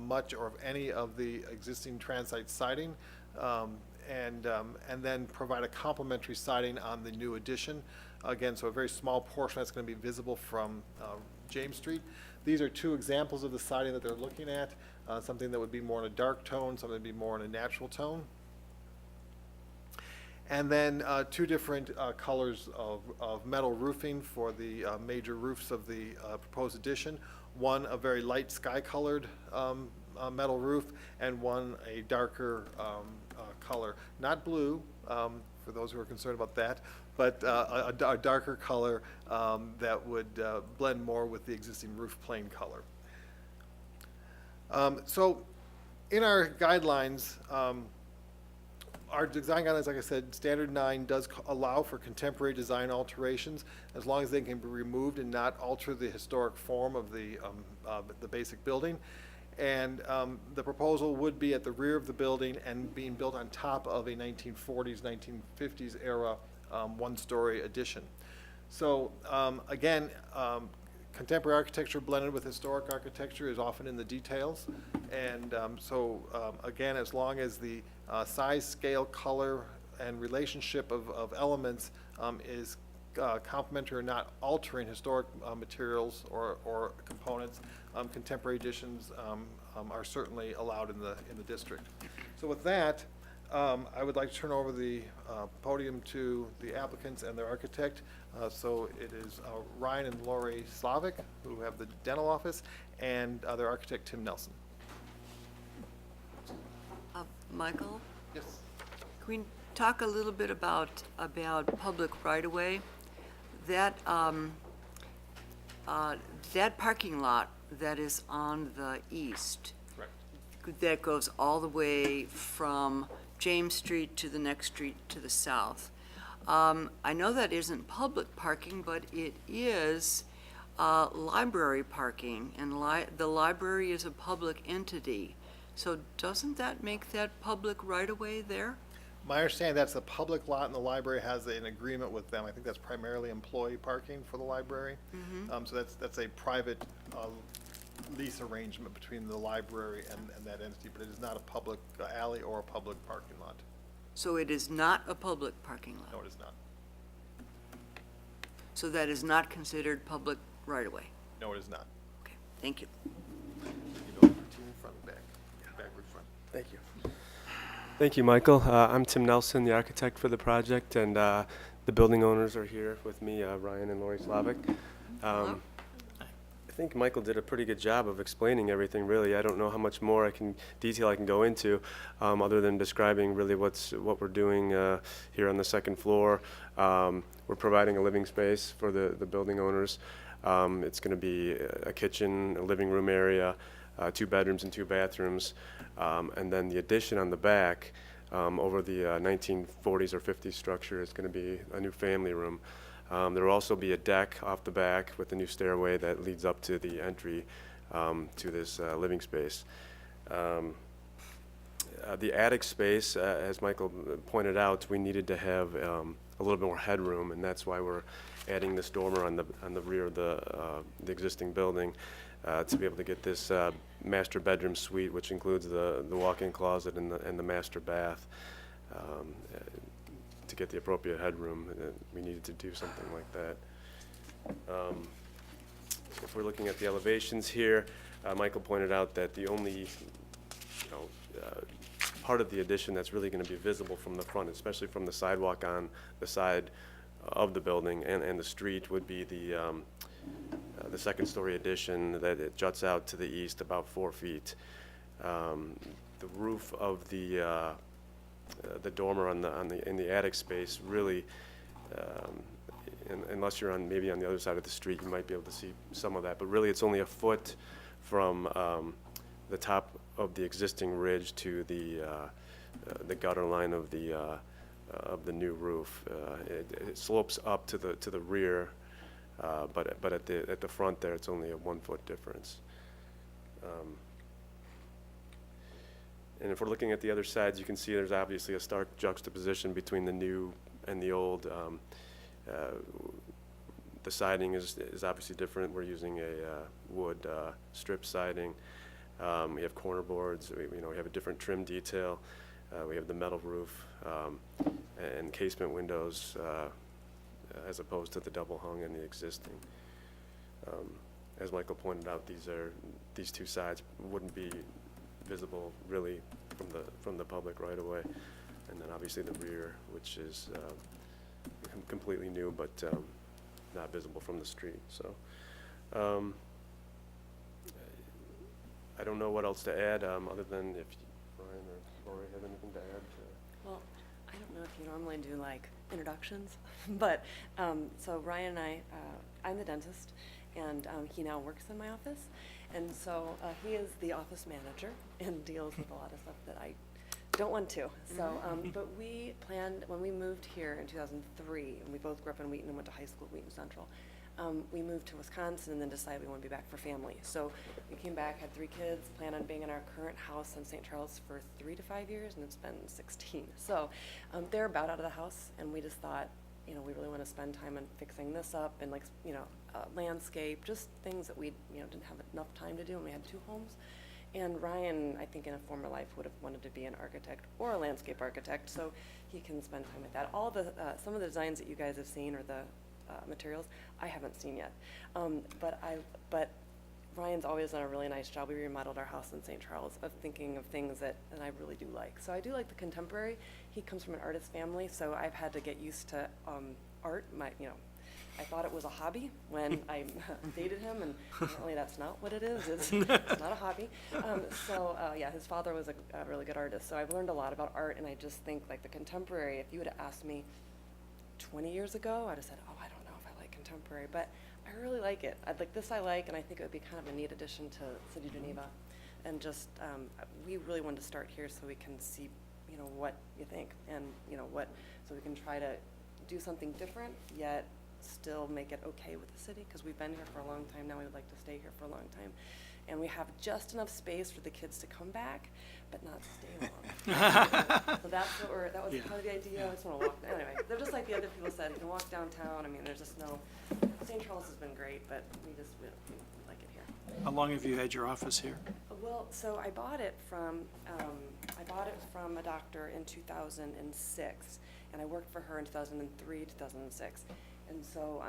much or any of the existing transite siding, and then provide a complementary siding on the new addition. Again, so a very small portion that's going to be visible from James Street. These are two examples of the siding that they're looking at, something that would be more in a dark tone, something that would be more in a natural tone. And then two different colors of metal roofing for the major roofs of the proposed addition. One, a very light sky-colored metal roof, and one, a darker color. Not blue, for those who are concerned about that, but a darker color that would blend more with the existing roof plane color. So in our guidelines, our design guidelines, like I said, standard 9 does allow for contemporary design alterations as long as they can be removed and not alter the historic form of the basic building. And the proposal would be at the rear of the building and being built on top of a 1940s, 1950s era one-story addition. So again, contemporary architecture blended with historic architecture is often in the details. And again, as long as the size, scale, color, and relationship of elements is complementary or not altering historic materials or components, contemporary additions are certainly allowed in the district. So with that, I would like to turn over the podium to the applicants and their architect. So it is Ryan and Lori Slavic, who have the dental office, and their architect, Tim Nelson. Michael, Yes. can we talk a little bit about public right-of-way? That, that parking lot that is on the east, Correct. that goes all the way from James Street to the next street to the south. I know that isn't public parking, but it is library parking, and the library is a public entity. So doesn't that make that public right-of-way there? My understanding, that's a public lot, and the library has an agreement with them. I think that's primarily employee parking for the library. So that's a private lease arrangement between the library and that entity, but it is not a public alley or a public parking lot. So it is not a public parking lot? No, it is not. So that is not considered public right-of-way? No, it is not. Okay, thank you. You know, front and back, backward front. Thank you. Thank you, Michael. I'm Tim Nelson, the architect for the project, and the building owners are here with me, Ryan and Lori Slavic. I think Michael did a pretty good job of explaining everything, really. I don't know how much more detail I can go into, other than describing really what we're doing here on the second floor. We're providing a living space for the building owners. It's going to be a kitchen, a living room area, 2 bedrooms and 2 bathrooms, and then the addition on the back over the 1940s or 50s structure is going to be a new family room. There will also be a deck off the back with a new stairway that leads up to the entry to this living space. The attic space, as Michael pointed out, we needed to have a little bit more headroom, and that's why we're adding this dormer on the rear of the existing building to be able to get this master bedroom suite, which includes the walk-in closet and the master bath. To get the appropriate headroom, we needed to do something like that. If we're looking at the elevations here, Michael pointed out that the only part of the addition that's really going to be visible from the front, especially from the sidewalk on the side of the building and the street, would be the second-story addition that it juts out to the east about 4 feet. The roof of the dormer in the attic space really, unless you're maybe on the other side of the street, you might be able to see some of that. But really, it's only a foot from the top of the existing ridge to the gutter line of the new roof. It slopes up to the rear, but at the front there, it's only a 1 foot difference. And if we're looking at the other sides, you can see there's obviously a stark juxtaposition between the new and the old. The siding is obviously different. We're using a wood strip siding. We have corner boards. We have a different trim detail. We have the metal roof and casement windows as opposed to the double hung and the existing. As Michael pointed out, these two sides wouldn't be visible really from the public right away, and then obviously the rear, which is completely new but not visible from the street. So I don't know what else to add other than if Ryan or Lori have anything to add. Well, I don't know if you normally do like introductions, but so Ryan and I'm the dentist, and he now works in my office, and so he is the office manager and deals with a lot of stuff that I don't want to. So, but we planned when we moved here in 2003, and we both grew up in Wheaton and went to high school at Wheaton Central. We moved to Wisconsin and then decided we want to be back for family. So we came back, had 3 kids, plan on being in our current house in St. Charles for 3 to 5 years, and it's been 16. So they're about out of the house, and we just thought, we really want to spend time on fixing this up and landscape, just things that we, didn't have enough time to do, and we had 2 homes. And Ryan, I think in a former life, would have wanted to be an architect or a landscape architect, so he can spend time with that. All the, some of the designs that you guys have seen, or the materials, I haven't seen yet. But Ryan's always done a really nice job. We remodeled our house in St. Charles of thinking of things that I really do like. So I do like the contemporary. He comes from an artist family, so I've had to get used to art. I thought it was a hobby when I dated him, and apparently that's not what it is. It's not a hobby. Yeah, his father was a really good artist, so I've learned a lot about art, and I just think like the contemporary, if you would have asked me 20 years ago, I'd have said, oh, I don't know if I like contemporary, but I really like it. I like, and I think it would be kind of a neat addition to City Geneva. And just, we really wanted to start here so we can see, what you think, and, so we can try to do something different, yet still make it okay with the city, because we've been here for a long time now. We would like to stay here for a long time. And we have just enough space for the kids to come back, but not stay long. So that's what that was kind of the idea. I just want to walk, anyway, they're just like the other people said, you can walk downtown. I mean, there's just no, St. Charles has been great, but we like it here. How long have you had your office here? Well, so I bought it from a doctor in 2006, and I worked for her in 2003, 2006. And so,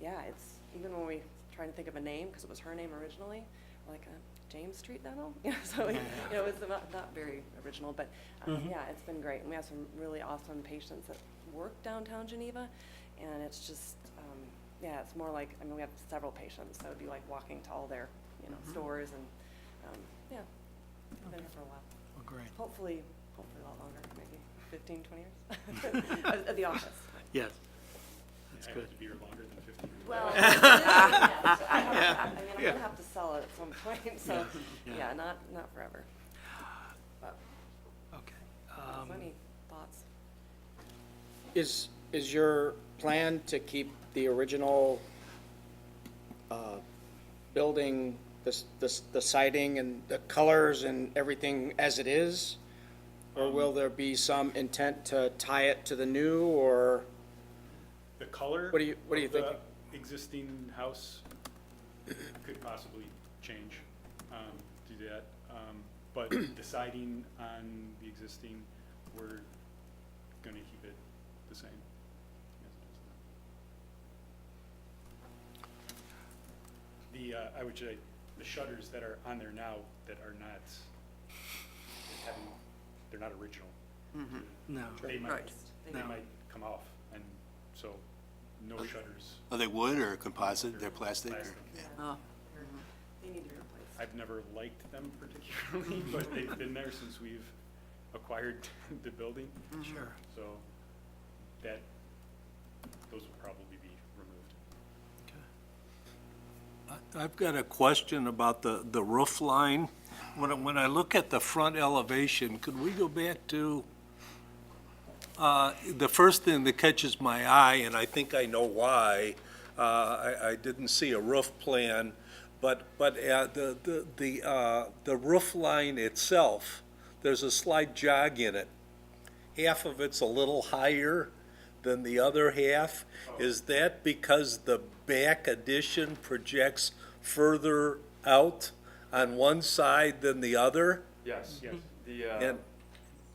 it's, even when we trying to think of a name, because it was her name originally, like James Street Dental, so it was not very original, but it's been great. And we have some really awesome patients that work downtown Geneva, and it's just, it's more like, we have several patients, so it'd be like walking to all their, stores, and, I've been here for a while. Oh, great. Hopefully a lot longer, maybe 15, 20 years, at the office. Yes. That's good. To be here longer than 50 years. Well, I'm gonna have to sell it at some point, so, not forever. But, Okay. any thoughts? Is your plan to keep the original building, the siding and the colors and everything as it is? Or will there be some intent to tie it to the new, or? The color What do you of think? the existing house could possibly change, do that. But deciding on the existing, we're gonna keep it the same. I would say, the shutters that are on there now that are not, they're not original. No. They might, Right. they might come off, and so no shutters. Are they wood or composite? They're plastic? Plastic. Oh, They need to be replaced. I've never liked them particularly, but they've been there since we've acquired the building. Sure. So those will probably be removed. I've got a question about the roof line. When I look at the front elevation, could we go back to, the first thing that catches my eye, and I think I know why, I didn't see a roof plan, but the roof line itself, there's a slight jog in it. Half of it's a little higher than the other half? Is that because the back addition projects further out on one side than the other? Yes, And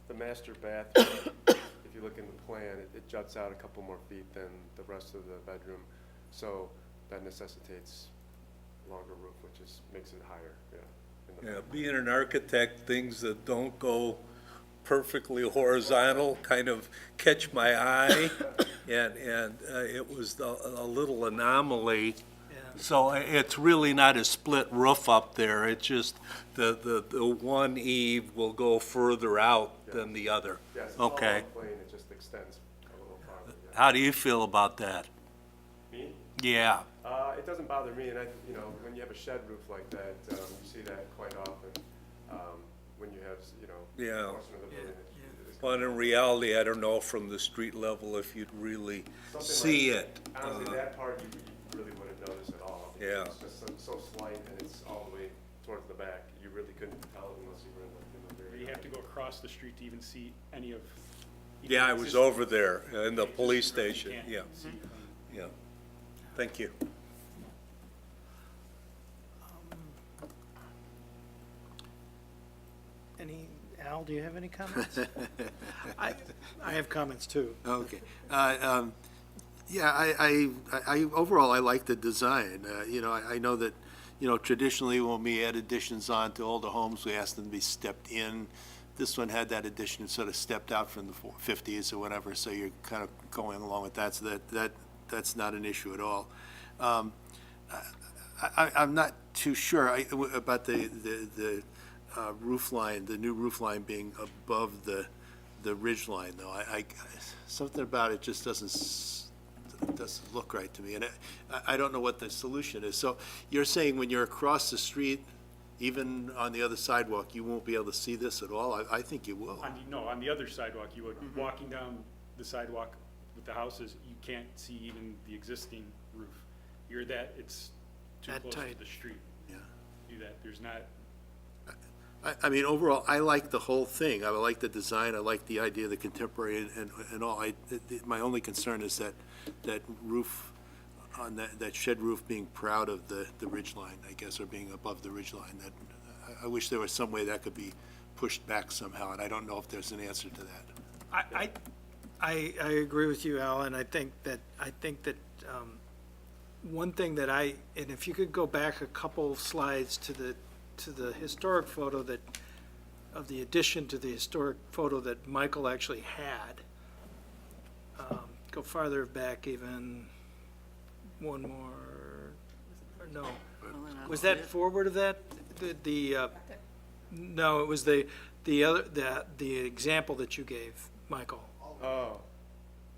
the master bathroom, if you look in the plan, it juts out a couple more feet than the rest of the bedroom. So that necessitates longer roof, which makes it higher, in the yeah, being an architect, things that don't go perfectly horizontal kind of catch my eye, and it was a little anomaly. So it's really not a split roof up there, it's just the one eave will go further out than the other. Yes, it's all Okay. one plane, it just extends a little farther, yeah. How do you feel about that? Me? Yeah. It doesn't bother me, and when you have a shed roof like that, you see that quite often, when you have, Yeah. a portion of the building. But in reality, I don't know from the street level if you'd really see it. Honestly, that part you really wouldn't notice at all. because Yeah. It's just so slight, and it's all the way towards the back. You really couldn't tell it unless you were in the very. You have to go across the street to even see any of. Yeah, I was over there in the police existing roof. station, You can't yeah, see from- yeah. Thank you. Al, do you have any comments? I have comments too. Okay. Yeah, I overall, I like the design. I know that, traditionally when we add additions on to older homes, we ask them to be stepped in. This one had that addition sort of stepped out from the 50s or whatever, so you're kind of going along with that, so that's not an issue at all. I'm not too sure about the roof line, the new roof line being above the ridge line, though. Something about it just doesn't look right to me, and I don't know what the solution is. So you're saying when you're across the street, even on the other sidewalk, you won't be able to see this at all? I think you will. On the other sidewalk, you would, walking down the sidewalk with the houses, you can't see even the existing roof. It's too That close to tight. the street. Yeah. Do that, there's not, I mean, overall, I like the whole thing. I like the design, I like the idea of the contemporary and all. My only concern is that roof, on that shed roof being proud of the ridge line, I guess, or being above the ridge line. I wish there was some way that could be pushed back somehow, and I don't know if there's an answer to that. I agree with you, Al, and I think that one thing that and if you could go back a couple slides to the historic photo of the addition to the historic photo that Michael actually had. Go farther back even, one more, or no. Was that forward of that? No, it was the example that you gave, Michael. oh,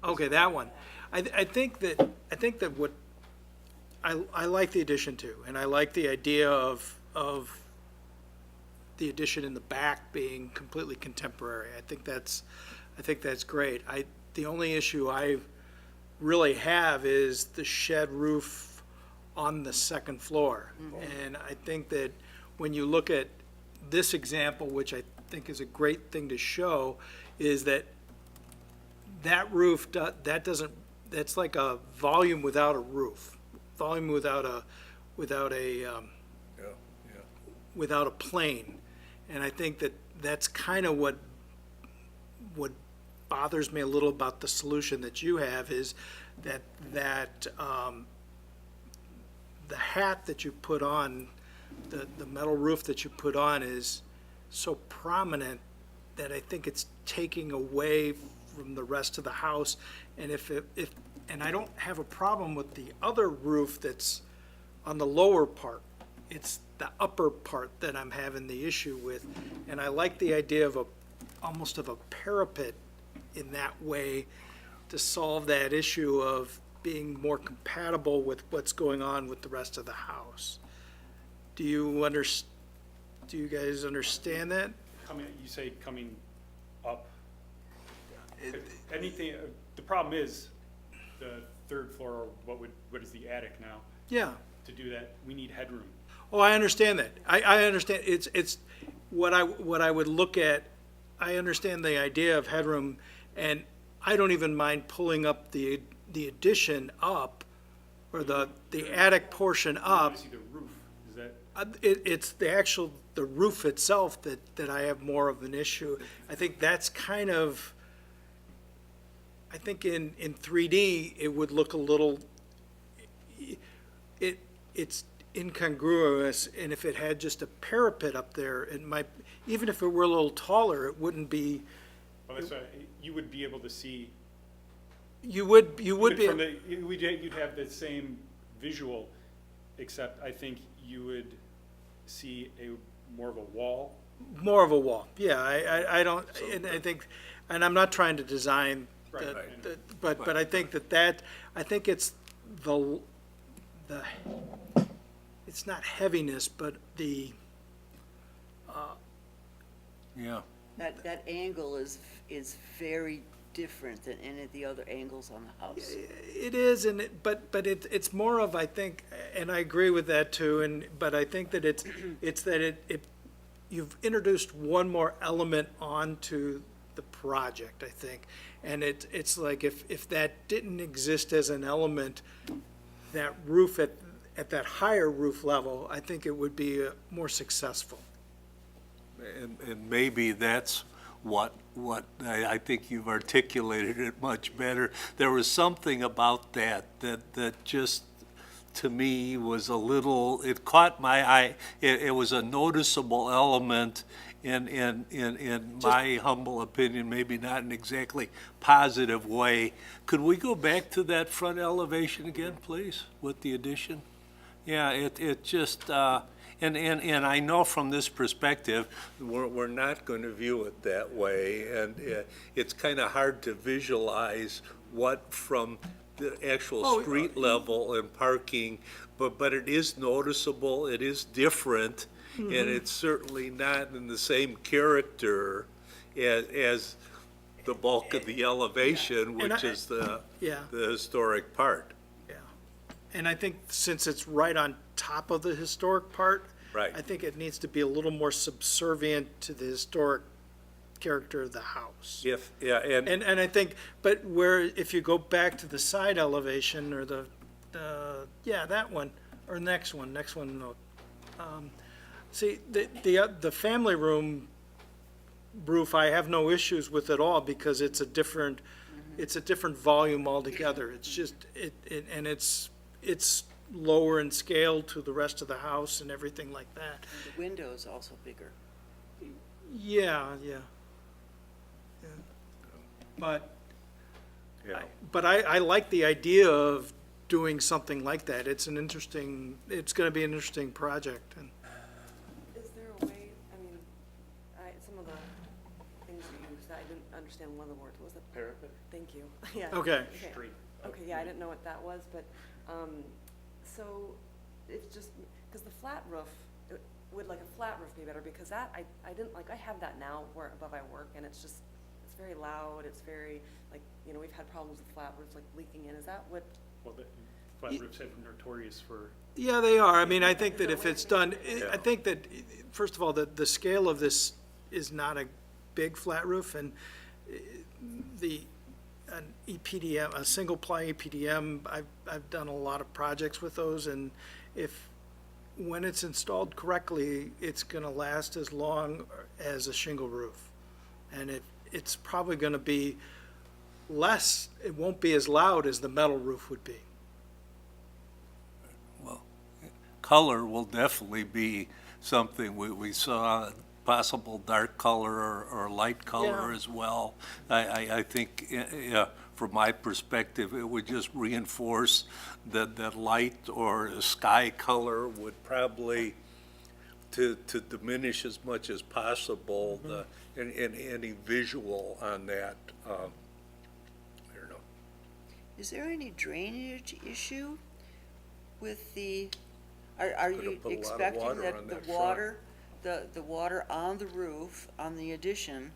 Okay, that one. I think that what, I like the addition too, and I like the idea of the addition in the back being completely contemporary. I think that's great. The only issue I really have is the shed roof on the second floor. And I think that when you look at this example, which I think is a great thing to show, is that roof, that's like a volume without a roof, volume without a plane. And I think that that's kind of what bothers me a little about the solution that you have, is that the hat that you put on, the metal roof that you put on is so prominent that I think it's taking away from the rest of the house. And and I don't have a problem with the other roof that's on the lower part. It's the upper part that I'm having the issue with. And I like the idea of almost of a parapet in that way to solve that issue of being more compatible with what's going on with the rest of the house. Do you guys understand that? you say coming up. Anything, the problem is, the third floor, what is the attic now? Yeah. To do that, we need headroom. Oh, I understand that. I understand. It's what I would look at. I understand the idea of headroom, and I don't even mind pulling up the addition up, or the attic portion I up. want to see the roof, is that, It's the roof itself that I have more of an issue. I think that's kind of, I think in 3D, it would look a little, it's incongruous, and if it had just a parapet up there, it might, even if it were a little taller, it wouldn't be, well, that's why, you would be able to see, you would be. from the, you'd have the same visual, except I think you would see more of a wall. More of a wall, yeah, I don't, and I think, and I'm not trying to design, Right, the- right. the- but I think I think it's the, it's not heaviness, but Yeah. That angle is very different than any of the other angles on the house. it is, and but it's more of, I think, and I agree with that too, but I think that it's that you've introduced one more element onto the project, I think, and it's like if that didn't exist as an element, that roof at that higher roof level, I think it would be more successful. And maybe that's what I think you've articulated it much better. There was something about that just, to me, was a little, it caught my eye. It was a noticeable element in my humble opinion, maybe not in exactly positive way. Could we go back to that front elevation again, please, with the addition? Yeah, it just, and I know from this perspective, we're not going to view it that way, and it's kind of hard to visualize what from the actual street level and parking, but it is noticeable, it is different, and it's certainly not in the same character as the bulk of the elevation, And which is the Yeah. historic part. And I think since it's right on top of the historic part, Right. I think it needs to be a little more subservient to the historic character of the house. And I think, but where, if you go back to the side elevation, or that one, or next one, no. See, the family room roof, I have no issues with at all, because it's a different volume altogether. It's just, and it's lower in scale to the rest of the house and everything like that. The window's also bigger. Yeah. But I like the idea of doing something like that. It's gonna be an interesting project, and Is there a way, I mean, some of the things you used, I didn't understand one of the words, was it? Parapet. Thank you, yeah. Okay. Straight. Okay, yeah, I didn't know what that was, but, so, it's just, because the flat roof, would like a flat roof be better, because that, I didn't, like, I have that now where above I work, and it's just, it's very loud, it's very, like, we've had problems with flat roofs, like leaking in, is that what? Well, the flat roofs have notorious for, yeah, they are. I mean, I think that if it's done, I think that, first of all, the scale of this is not a big flat roof, and an EPDM, a single ply EPDM, I've done a lot of projects with those, and when it's installed correctly, it's gonna last as long as a shingle roof. And it's probably gonna be less, it won't be as loud as the metal roof would be. Well, color will definitely be something we saw, possible dark color or light color Yeah. as well. I think, from my perspective, it would just reinforce that light or sky color would probably, to diminish as much as possible, any visual on that. I don't know. Is there any drainage issue with are Could you have put a lot of expecting water that on the that front. water, the water on the roof, on the addition,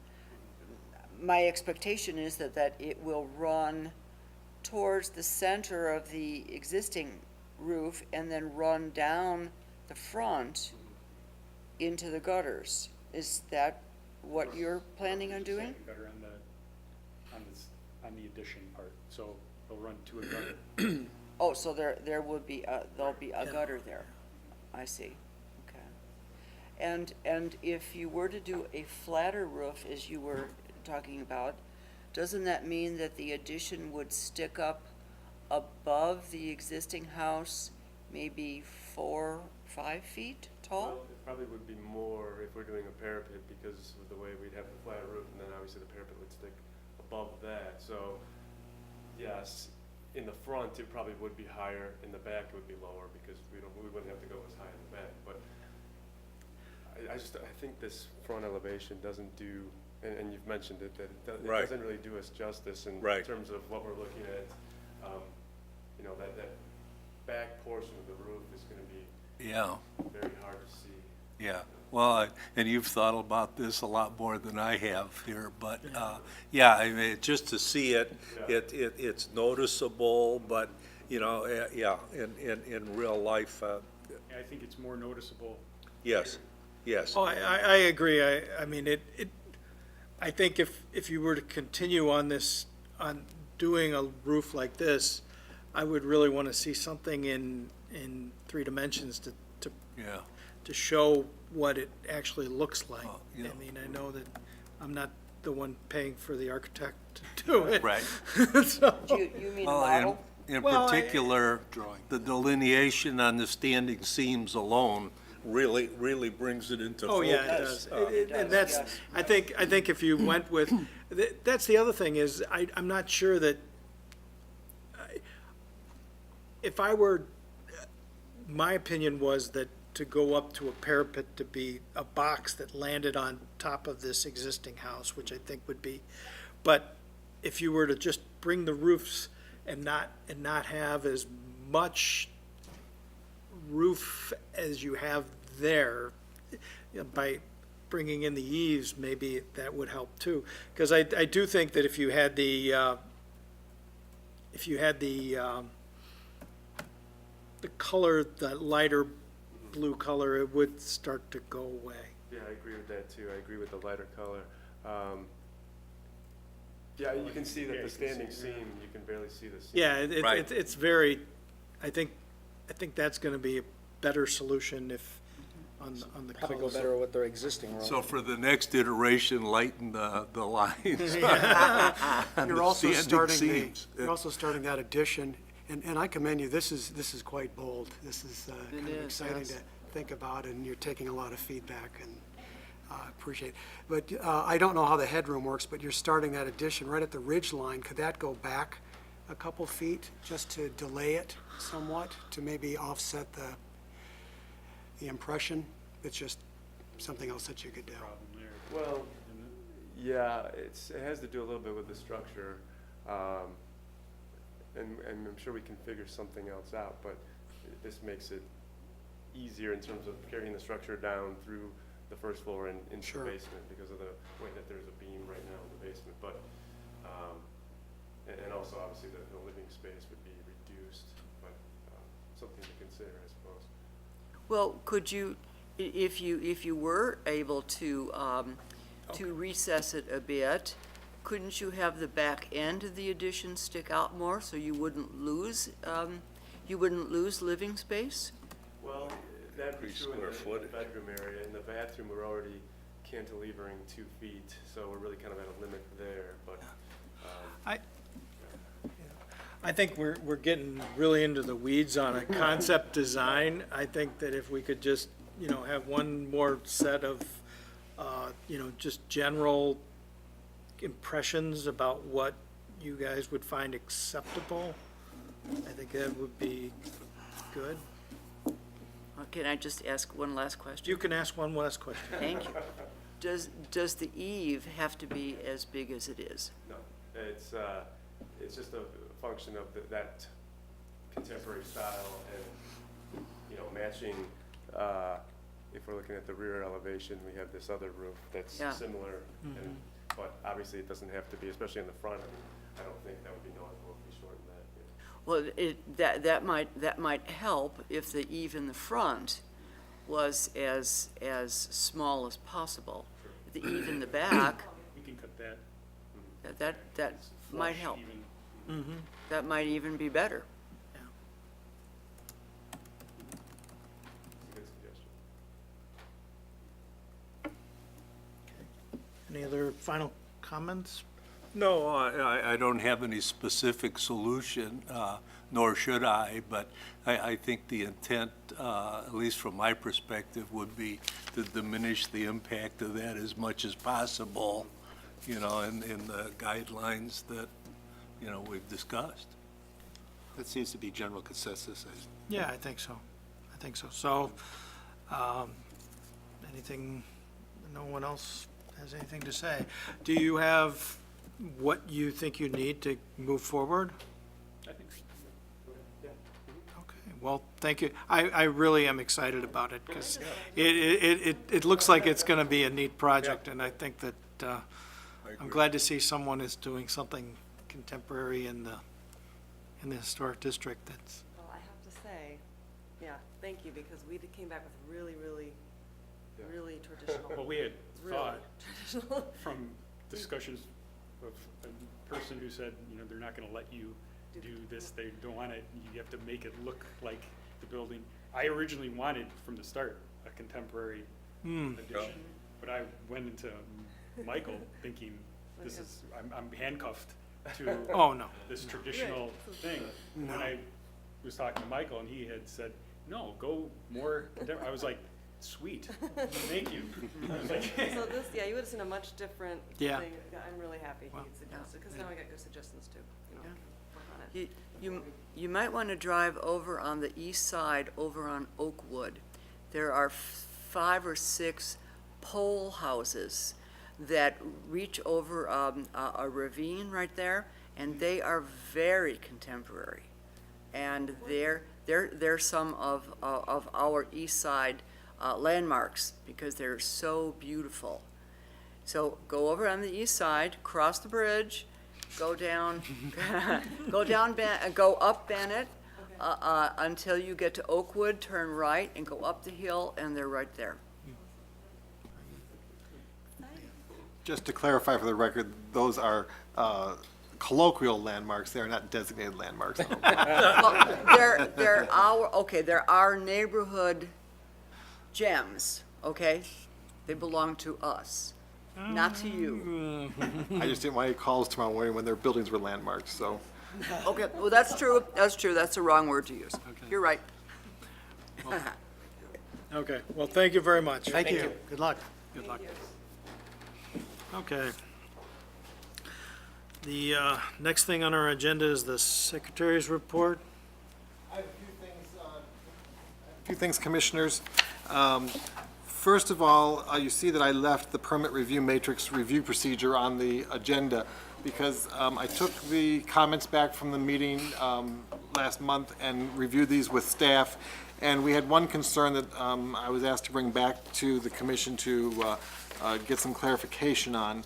my expectation is that it will run towards the center of the existing roof and then run down the front into the gutters. Is that what you're planning on doing? gutter on on the addition part, so they'll run to a gutter. Oh, so there would be, there'll be a gutter there. I see, okay. And if you were to do a flatter roof, as you were talking about, doesn't that mean that the addition would stick up above the existing house, maybe 4, 5 feet tall? Well, it probably would be more if we're doing a parapet, because of the way we'd have the flat roof, and then obviously the parapet would stick above that. So, yes, in the front, it probably would be higher. In the back, it would be lower, because we wouldn't have to go as high in the back. But I think this front elevation doesn't do, and you've mentioned it, that it Right. doesn't really do us justice in Right. terms of what we're looking at. You know, that back portion of the roof is gonna be Yeah, very hard to see. yeah. Well, and you've thought about this a lot more than I have here, but, yeah, I mean, just to see it, it's noticeable, but, you know, yeah, in real life, I think it's more noticeable. yes, yes. Oh, I agree. I mean, I think if you were to continue on this, on doing a roof like this, I would really want to see something in 3 dimensions Yeah. to show what it actually looks like. yeah. I mean, I know that I'm not the one paying for the architect to do it. Right. So, You mean Well, model? in Well, particular, the delineation on the standing seams alone really brings it into focus. oh, yeah, it does. And does, that's, yes. I think if you went with, that's the other thing is, I'm not sure that, if I were, my opinion was that to go up to a parapet to be a box that landed on top of this existing house, which I think would be, but if you were to just bring the roofs and not have as much roof as you have there, you know, by bringing in the eaves, maybe that would help too. Because I do think that if you had the color, the lighter blue color, it would start to go away. Yeah, I agree with that too. I agree with the lighter color. Yeah, you can see that the standing seam, you can barely see the seam. Yeah, Right. it's very, I think that's gonna be a better solution if, on the Probably go colors. better with their existing roof. So for the next iteration, lighten the lines on You're the also standing starting seams. you're also starting that addition, and I commend you, this is quite bold. This is kind of is, exciting yes. to think about, and you're taking a lot of feedback, and appreciate it. But I don't know how the headroom works, but you're starting that addition right at the ridge line. Could that go back a couple feet just to delay it somewhat, to maybe offset the impression? It's just something else that you could do. Problem there. Well, yeah, it has to do a little bit with the structure, and I'm sure we can figure something else out, but this makes it easier in terms of carrying the structure down through the first floor and into Sure. the basement because of the way that there's a beam right now in the basement. But, and also obviously the living space would be reduced, but something to consider, I suppose. Well, could you, if you were able to recess it a bit, couldn't you have the back end of the addition stick out more so you wouldn't lose living space? Well, that'd be Increase true in square the footage. bedroom area. In the bathroom, we're already cantilevering 2 feet, so we're really kind of at a limit there, but, I think we're getting really into the weeds on a concept design. I think that if we could just, you know, have one more set of, you know, just general impressions about what you guys would find acceptable, I think that would be good. Can I just ask one last question? You can ask one last question. Thank you. Does the eave have to be as big as it is? no, it's just a function of that contemporary style and, you know, matching, if we're looking at the rear elevation, we have this other roof that's Yeah. similar, and, but obviously it doesn't have to be, especially in the front. I mean, I don't think that would be noticeable if we shortened that. Well, that might help if the eave in the front was as small as possible. The eave in the back, We can cut that. that might flush help. even. That might even be better. It's a good suggestion. Any other final comments? No, I don't have any specific solution, nor should I, but I think the intent, at least from my perspective, would be to diminish the impact of that as much as possible, in the guidelines that, we've discussed. That seems to be general consensus. Yeah, I think so. So, anything, no one else has anything to say? Do you have what you think you need to move forward? I think so. Go ahead. Yeah. Okay, well, thank you. I really am excited about it, because it looks like it's gonna be a neat project, and I think that, I'm glad to see someone is doing something contemporary in the historic district. That's, Well, I have to say, yeah, thank you, because we came back with really, really, really traditional. Well, we had really thought traditional. from discussions of a person who said, they're not gonna let you do this, they don't want it, you have to make it look like the building. I originally wanted, from the start, a contemporary addition, but I went into Michael thinking, I'm handcuffed to oh, no. this traditional thing. When I was talking to Michael, and he had said, no, go more, I was like, sweet, thank you. I was like, So this, yeah, you would have seen a much different Yeah. thing. I'm really happy he suggested, because now I got good suggestions too, work on it. You might want to drive over on the east side, over on Oakwood. There are 5 or 6 pole houses that reach over a ravine right there, and they are very contemporary. And they're some of our east side landmarks, because they're so beautiful. So go over on the east side, cross the bridge, go down, go up Bennett until you get to Oakwood, turn right and go up the hill, and they're right there. Just to clarify for the record, those are colloquial landmarks, they are not designated landmarks. Well, they're our neighborhood gems, okay? They belong to us, not to you. I just didn't want any calls tomorrow morning when their buildings were landmarks, so. Okay, well, that's true, that's the wrong word to use. You're right. Okay, well, thank you very much. Thank you. Good luck. Good luck. Okay. The next thing on our agenda is the secretary's report. I have a few things, Commissioners. First of all, you see that I left the permit review matrix review procedure on the agenda because I took the comments back from the meeting last month and reviewed these with staff. And we had one concern that I was asked to bring back to the commission to get some clarification on.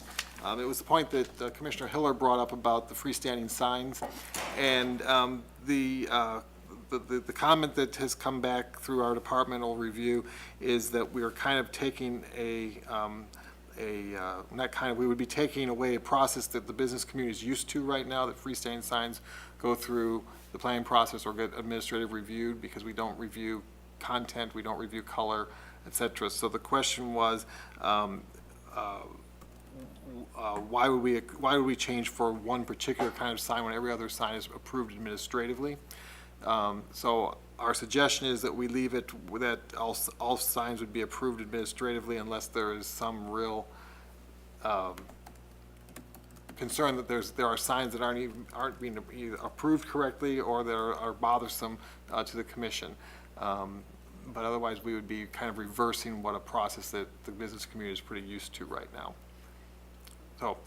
It was the point that Commissioner Hiller brought up about the freestanding signs. And the comment that has come back through our departmental review is that we are kind of taking we would be taking away a process that the business community is used to right now, that freestanding signs go through the planning process or get administrative reviewed, because we don't review content, we don't review color, et cetera. So the question was, why would we change for one particular kind of sign when every other sign is approved administratively? So our suggestion is that we leave it that all signs would be approved administratively unless there is some real concern that there are signs that aren't being either approved correctly or that are bothersome to the commission. But otherwise, we would be kind of reversing what a process that the business community is pretty used to right now. So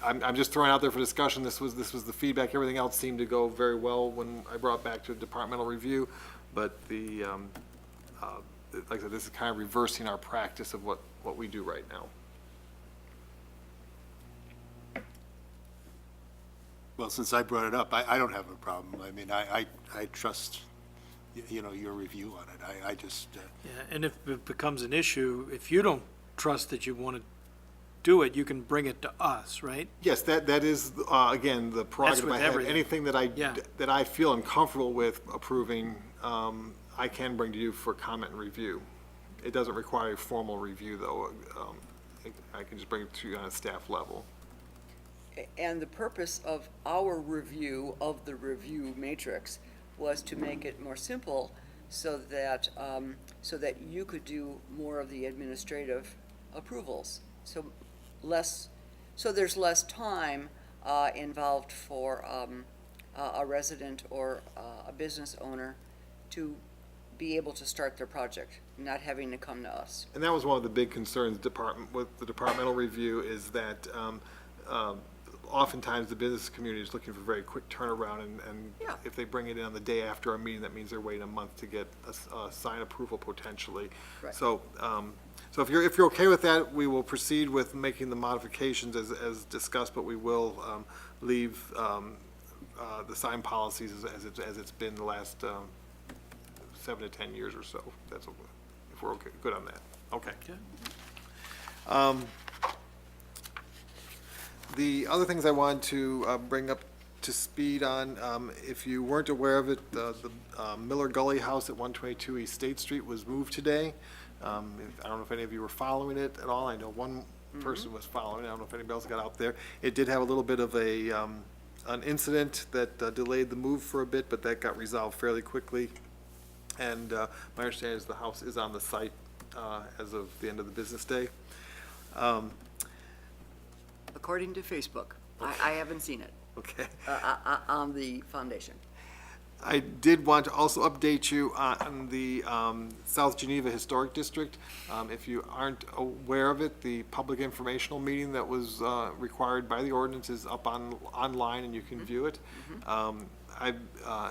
I'm just throwing out there for discussion. This was the feedback. Everything else seemed to go very well when I brought it back to a departmental review. But like I said, this is kind of reversing our practice of what we do right now. Well, since I brought it up, I don't have a problem. I mean, I trust, your review on it. I just, Yeah, and if it becomes an issue, if you don't trust that you want to do it, you can bring it to us, right? Yes, that is, again, the prerogative with I have. everything. Anything Yeah. that I feel uncomfortable with approving, I can bring to you for comment and review. It doesn't require a formal review, though. I can just bring it to you on a staff level. And the purpose of our review of the review matrix was to make it more simple so that you could do more of the administrative approvals. So there's less time involved for a resident or a business owner to be able to start their project, not having to come to us. And that was one of the big concerns with the departmental review, is that oftentimes the business community is looking for very quick turnaround, and Yeah. if they bring it in on the day after our meeting, that means they're waiting a month to get a sign approval potentially. Right. So, so if you're okay with that, we will proceed with making the modifications as discussed, but we will leave the sign policies as it's been the last 7 to 10 years or so. That's, if we're okay, good on that. Okay. The other things I wanted to bring up to speed on, if you weren't aware of it, the Miller Gully House at 122 East State Street was moved today. I don't know if any of you were following it at all. I know one person was following it. I don't know if anybody else got out there. It did have a little bit of an incident that delayed the move for a bit, but that got resolved fairly quickly. And my understanding is the house is on the site as of the end of the business day. According to Facebook. I haven't seen it Okay. on the foundation. I did want to also update you on the South Geneva Historic District. If you aren't aware of it, the public informational meeting that was required by the ordinance is up online, and you can view it. I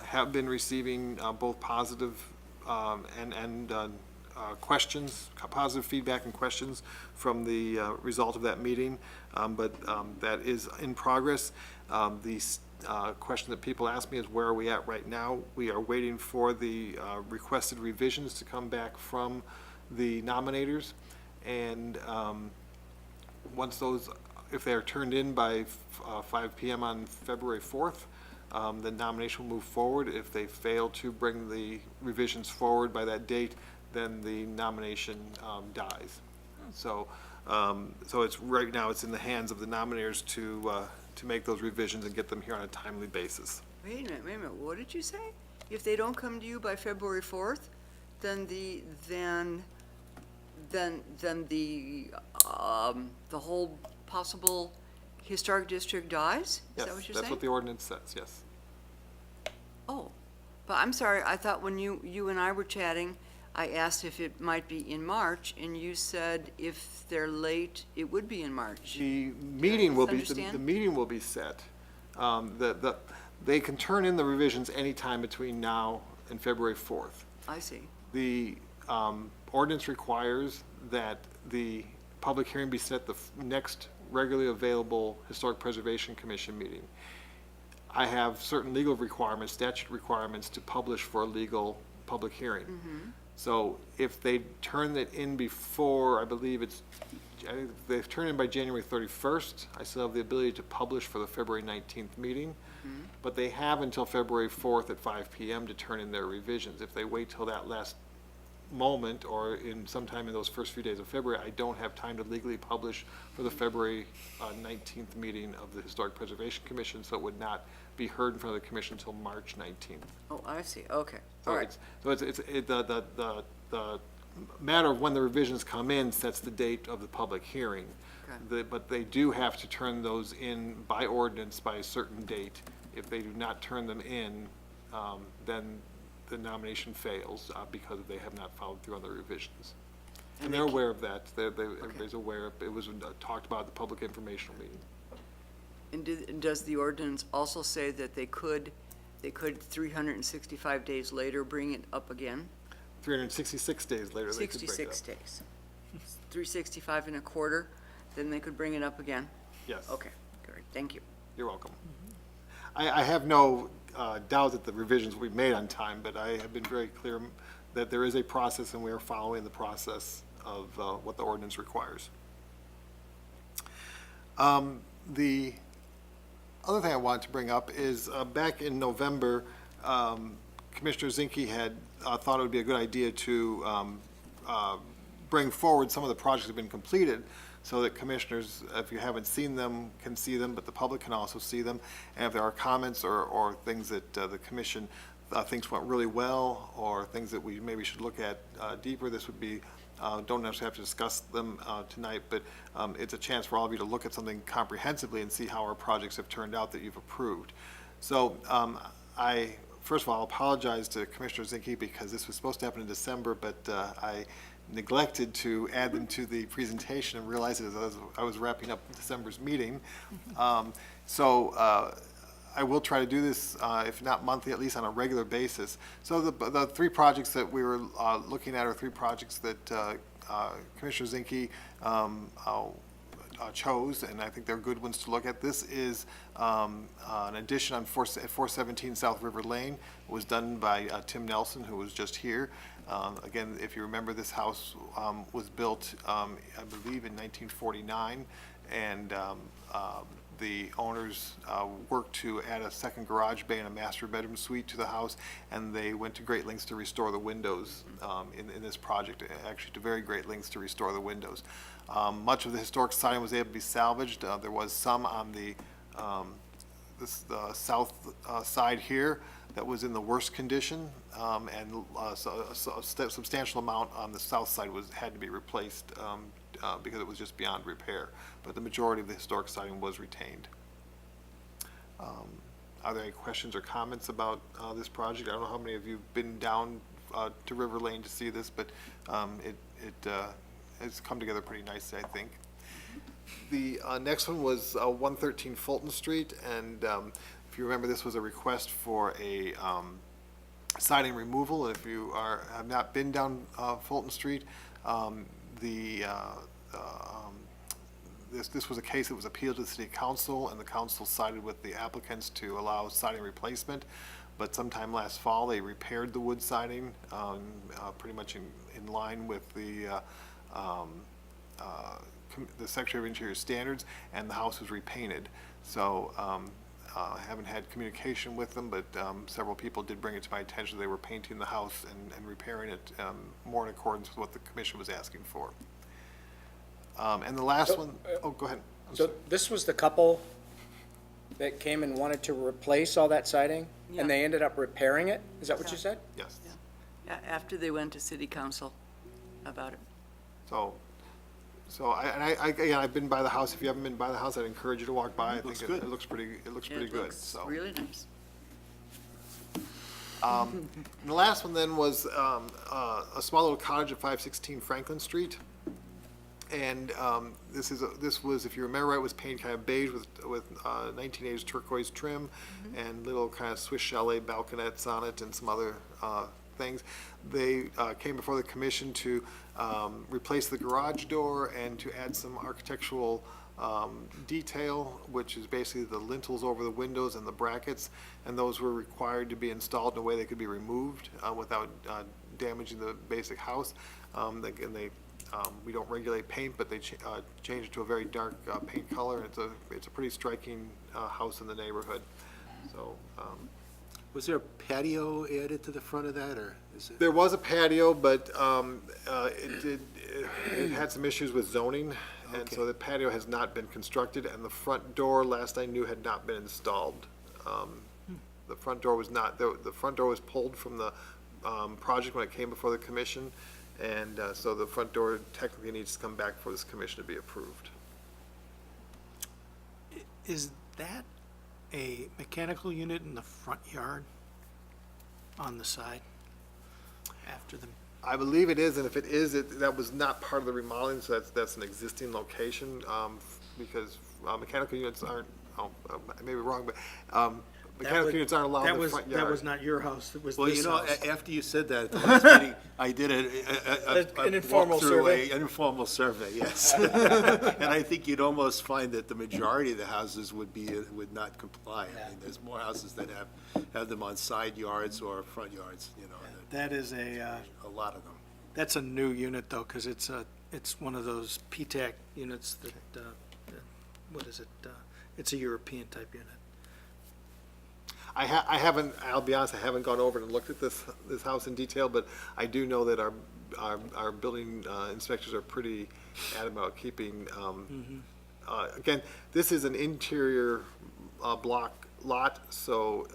have been receiving both positive and questions, positive feedback and questions from the result of that meeting, but that is in progress. The question that people ask me is, where are we at right now? We are waiting for the requested revisions to come back from the nominators, and once those, if they are turned in by 5 p.m. on February 4th, the nomination will move forward. If they fail to bring the revisions forward by that date, then the nomination dies. So, so it's right now it's in the hands of the nominators to make those revisions and get them here on a timely basis. Wait a minute, what did you say? If they don't come to you by February 4th, then the whole possible historic district dies? Is that what you're saying? Yes, that's what the ordinance says, yes. Oh, but I'm sorry, I thought when you and I were chatting, I asked if it might be in March, and you said if they're late, it would be in March. The meeting will be, the misunderstand? meeting will be set. They can turn in the revisions anytime between now and February 4th. I see. The ordinance requires that the public hearing be set the next regularly available Historic Preservation Commission meeting. I have certain legal requirements, statute requirements to publish for a legal public hearing. So if they turn it in before, I think if they've turned in by January 31st, I still have the ability to publish for the February 19th meeting. But they have until February 4th at 5 p.m. to turn in their revisions. If they wait till that last moment or in sometime in those first few days of February, I don't have time to legally publish for the February 19th meeting of the Historic Preservation Commission, so it would not be heard in front of the commission until March 19th. Oh, I see, okay, So all right. the matter of when the revisions come in sets the date of the public hearing. Okay. But they do have to turn those in by ordinance by a certain date. If they do not turn them in, then the nomination fails because they have not followed through on the revisions. And they're aware of that. Everybody's aware. It was talked about at the public informational meeting. And does the ordinance also say that they could 365 days later bring it up again? 366 days later, they could break it up. 66 days. 365 and a quarter, then they could bring it up again? Yes. Okay, great, thank you. You're welcome. I have no doubt that the revisions will be made on time, but I have been very clear that there is a process and we are following the process of what the ordinance requires. The other thing I wanted to bring up is back in November, Commissioner Zinke had thought it would be a good idea to bring forward some of the projects that have been completed so that commissioners, if you haven't seen them, can see them, but the public can also see them. And if there are comments or things that the commission thinks went really well, or things that we maybe should look at deeper, this would be, don't necessarily have to discuss them tonight, but it's a chance for all of you to look at something comprehensively and see how our projects have turned out that you've approved. So I, first of all, apologize to Commissioner Zinke because this was supposed to happen in December, but I neglected to add them to the presentation and realized it as I was wrapping up December's meeting. I will try to do this, if not monthly, at least on a regular basis. So the three projects that we were looking at are three projects that Commissioner Zinke chose, and I think they're good ones to look at. This is an addition on 417 South River Lane. It was done by Tim Nelson, who was just here. Again, if you remember, this house was built, I believe, in 1949, and the owners worked to add a second garage bay and a master bedroom suite to the house, and they went to great lengths to restore the windows in this project, actually to very great lengths to restore the windows. Much of the historic siding was able to be salvaged. There was some on the south side here that was in the worst condition, and so a substantial amount on the south side had to be replaced because it was just beyond repair. But the majority of the historic siding was retained. Are there any questions or comments about this project? I don't know how many of you have been down to River Lane to see this, but it's come together pretty nicely, I think. The next one was 113 Fulton Street, and if you remember, this was a request for a siding removal. If you have not been down Fulton Street, this was a case that was appealed to the city council, and the council sided with the applicants to allow siding replacement. But sometime last fall, they repaired the wood siding, pretty much in line with the Secretary of Interior standards, and the house was repainted. So I haven't had communication with them, but several people did bring it to my attention. They were painting the house and repairing it more in accordance with what the commission was asking for. And the last one, oh, go ahead. So this was the couple that came and wanted to replace all that siding, Yeah. and they ended up repairing it? Is that what you said? Yes. After they went to city council about it. So I've been by the house. If you haven't been by the house, I'd encourage you to walk by. I think it looks pretty It good, looks so. really nice. And the last one then was a small little cottage at 516 Franklin Street. And this was, if you remember right, was painted kind of beige with 1980s turquoise trim and little kind of Swiss chalet balconettes on it and some other things. They came before the commission to replace the garage door and to add some architectural detail, which is basically the lintels over the windows and the brackets, and those were required to be installed in a way they could be removed without damaging the basic house. We don't regulate paint, but they changed it to a very dark paint color. It's a pretty striking house in the neighborhood. So. Was there a patio added to the front of that, or is it? There was a patio, but it had some issues with zoning, and so the patio has not been constructed, and the front door, last I knew, had not been installed. The front door was not, the front door was pulled from the project when it came before the commission, and so the front door technically needs to come back for this commission to be approved. Is that a mechanical unit in the front yard on the side after the? I believe it is, and if it is, that was not part of the remodeling, so that's an existing location, because mechanical units aren't, I may be wrong, but mechanical units aren't allowed in the front yard. That was not your house, it was Well, this you know, house. after you said that at the last meeting, I did An informal survey? An informal survey, yes. And I think you'd almost find that the majority of the houses would not comply. I mean, there's more houses that have them on side yards or front yards, you know. That is A lot of them. that's a new unit though, because it's one of those PTAC units that what is it? It's a European type unit. I haven't, I'll be honest, I haven't gone over and looked at this house in detail, but I do know that our building inspectors are pretty adamant about keeping, again, this is an interior block lot, so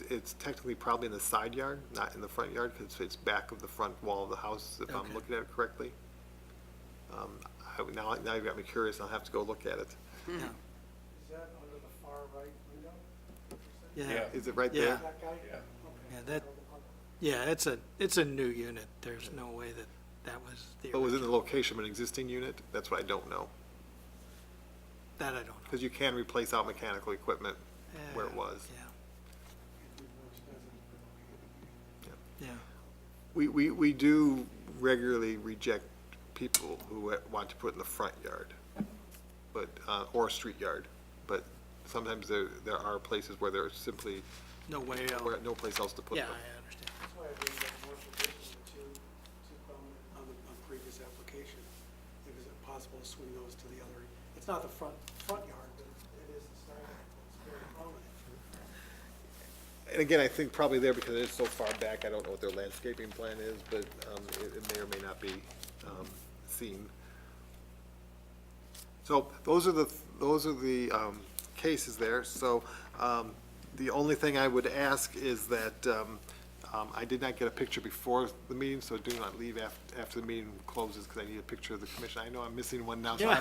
it's technically probably in the side yard, not in the front yard, because it's back of the front wall of the house, if I'm Okay. looking at it correctly. Now you've got me curious, I'll have to go look at it. Yeah. Is that under the far right window? Yeah, Is it right Yeah. there? That guy? Yeah. yeah, that, yeah, it's a new unit. There's no way that was the But was it in the original. location of an existing unit? That's what I don't know. That I don't know. Because you can replace out mechanical equipment where it was. Yeah, yeah. We do regularly reject people who want to put in the front yard, but, or a street yard. But sometimes there are places where there's simply No way else. no place else to put Yeah, them. I understand. That's why I believe that more tradition, the two on the previous application. Is it possible to swing those to the other? It's not the front yard, but it is the side yard. It's very prominent. And again, I think probably there because it is so far back, I don't know what their landscaping plan is, but it may or may not be seen. So those are the cases there. So the only thing I would ask is that I did not get a picture before the meeting, so do not leave after the meeting closes because I need a picture of the commission. I know I'm missing one now, so I'll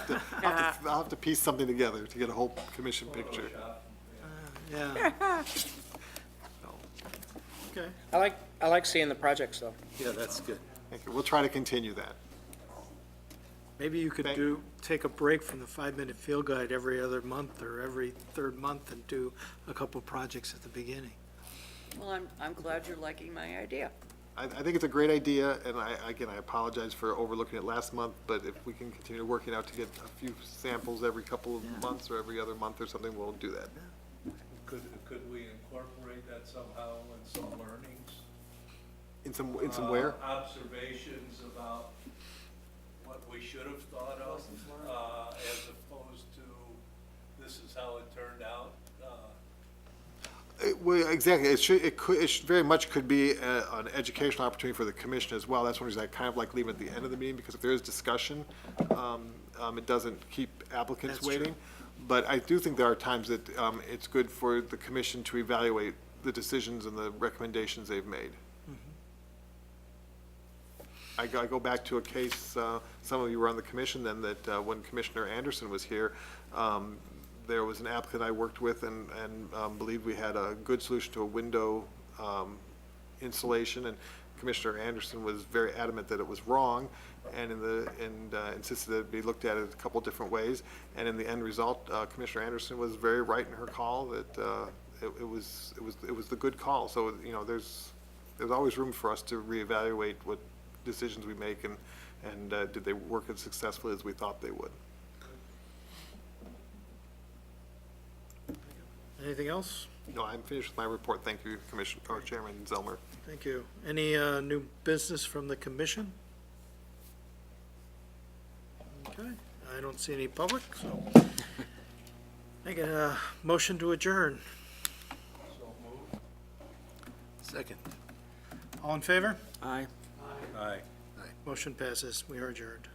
have to piece something together to get a whole commission picture. Yeah. Okay. I like seeing the projects, though. Yeah, that's good. Thank you. We'll try to continue that. Maybe you could Okay. take a break from the 5-minute field guide every other month or every third month and do a couple projects at the beginning. Well, I'm glad you're liking my idea. I think it's a great idea, and I apologize for overlooking it last month, but if we can continue working out to get a few samples every couple of months or every other month or something, we'll do that. Could we incorporate that somehow in some learnings? In some where? Observations about what we should have thought of, as opposed to this is how it turned out. Well, exactly. It very much could be an educational opportunity for the commission as well. That's one reason I kind of like leaving at the end of the meeting, because if there is discussion, it doesn't keep applicants That's true. waiting. But I do think there are times that it's good for the commission to evaluate the decisions and the recommendations they've made. I go back to a case, some of you were on the commission then, that when Commissioner Anderson was here, there was an applicant I worked with and believed we had a good solution to a window installation, and Commissioner Anderson was very adamant that it was wrong, and insisted that it be looked at it a couple different ways. And in the end result, Commissioner Anderson was very right in her call that it was the good call. So there's always room for us to reevaluate what decisions we make and did they work as successfully as we thought they would. Anything else? No, I'm finished with my report. Thank you, Chairman Zelmer. Thank you. Any new business from the commission? Okay, I don't see any public, so I get a motion to adjourn. So moved. Second. All in favor? Aye. Aye. Motion passes. We are adjourned.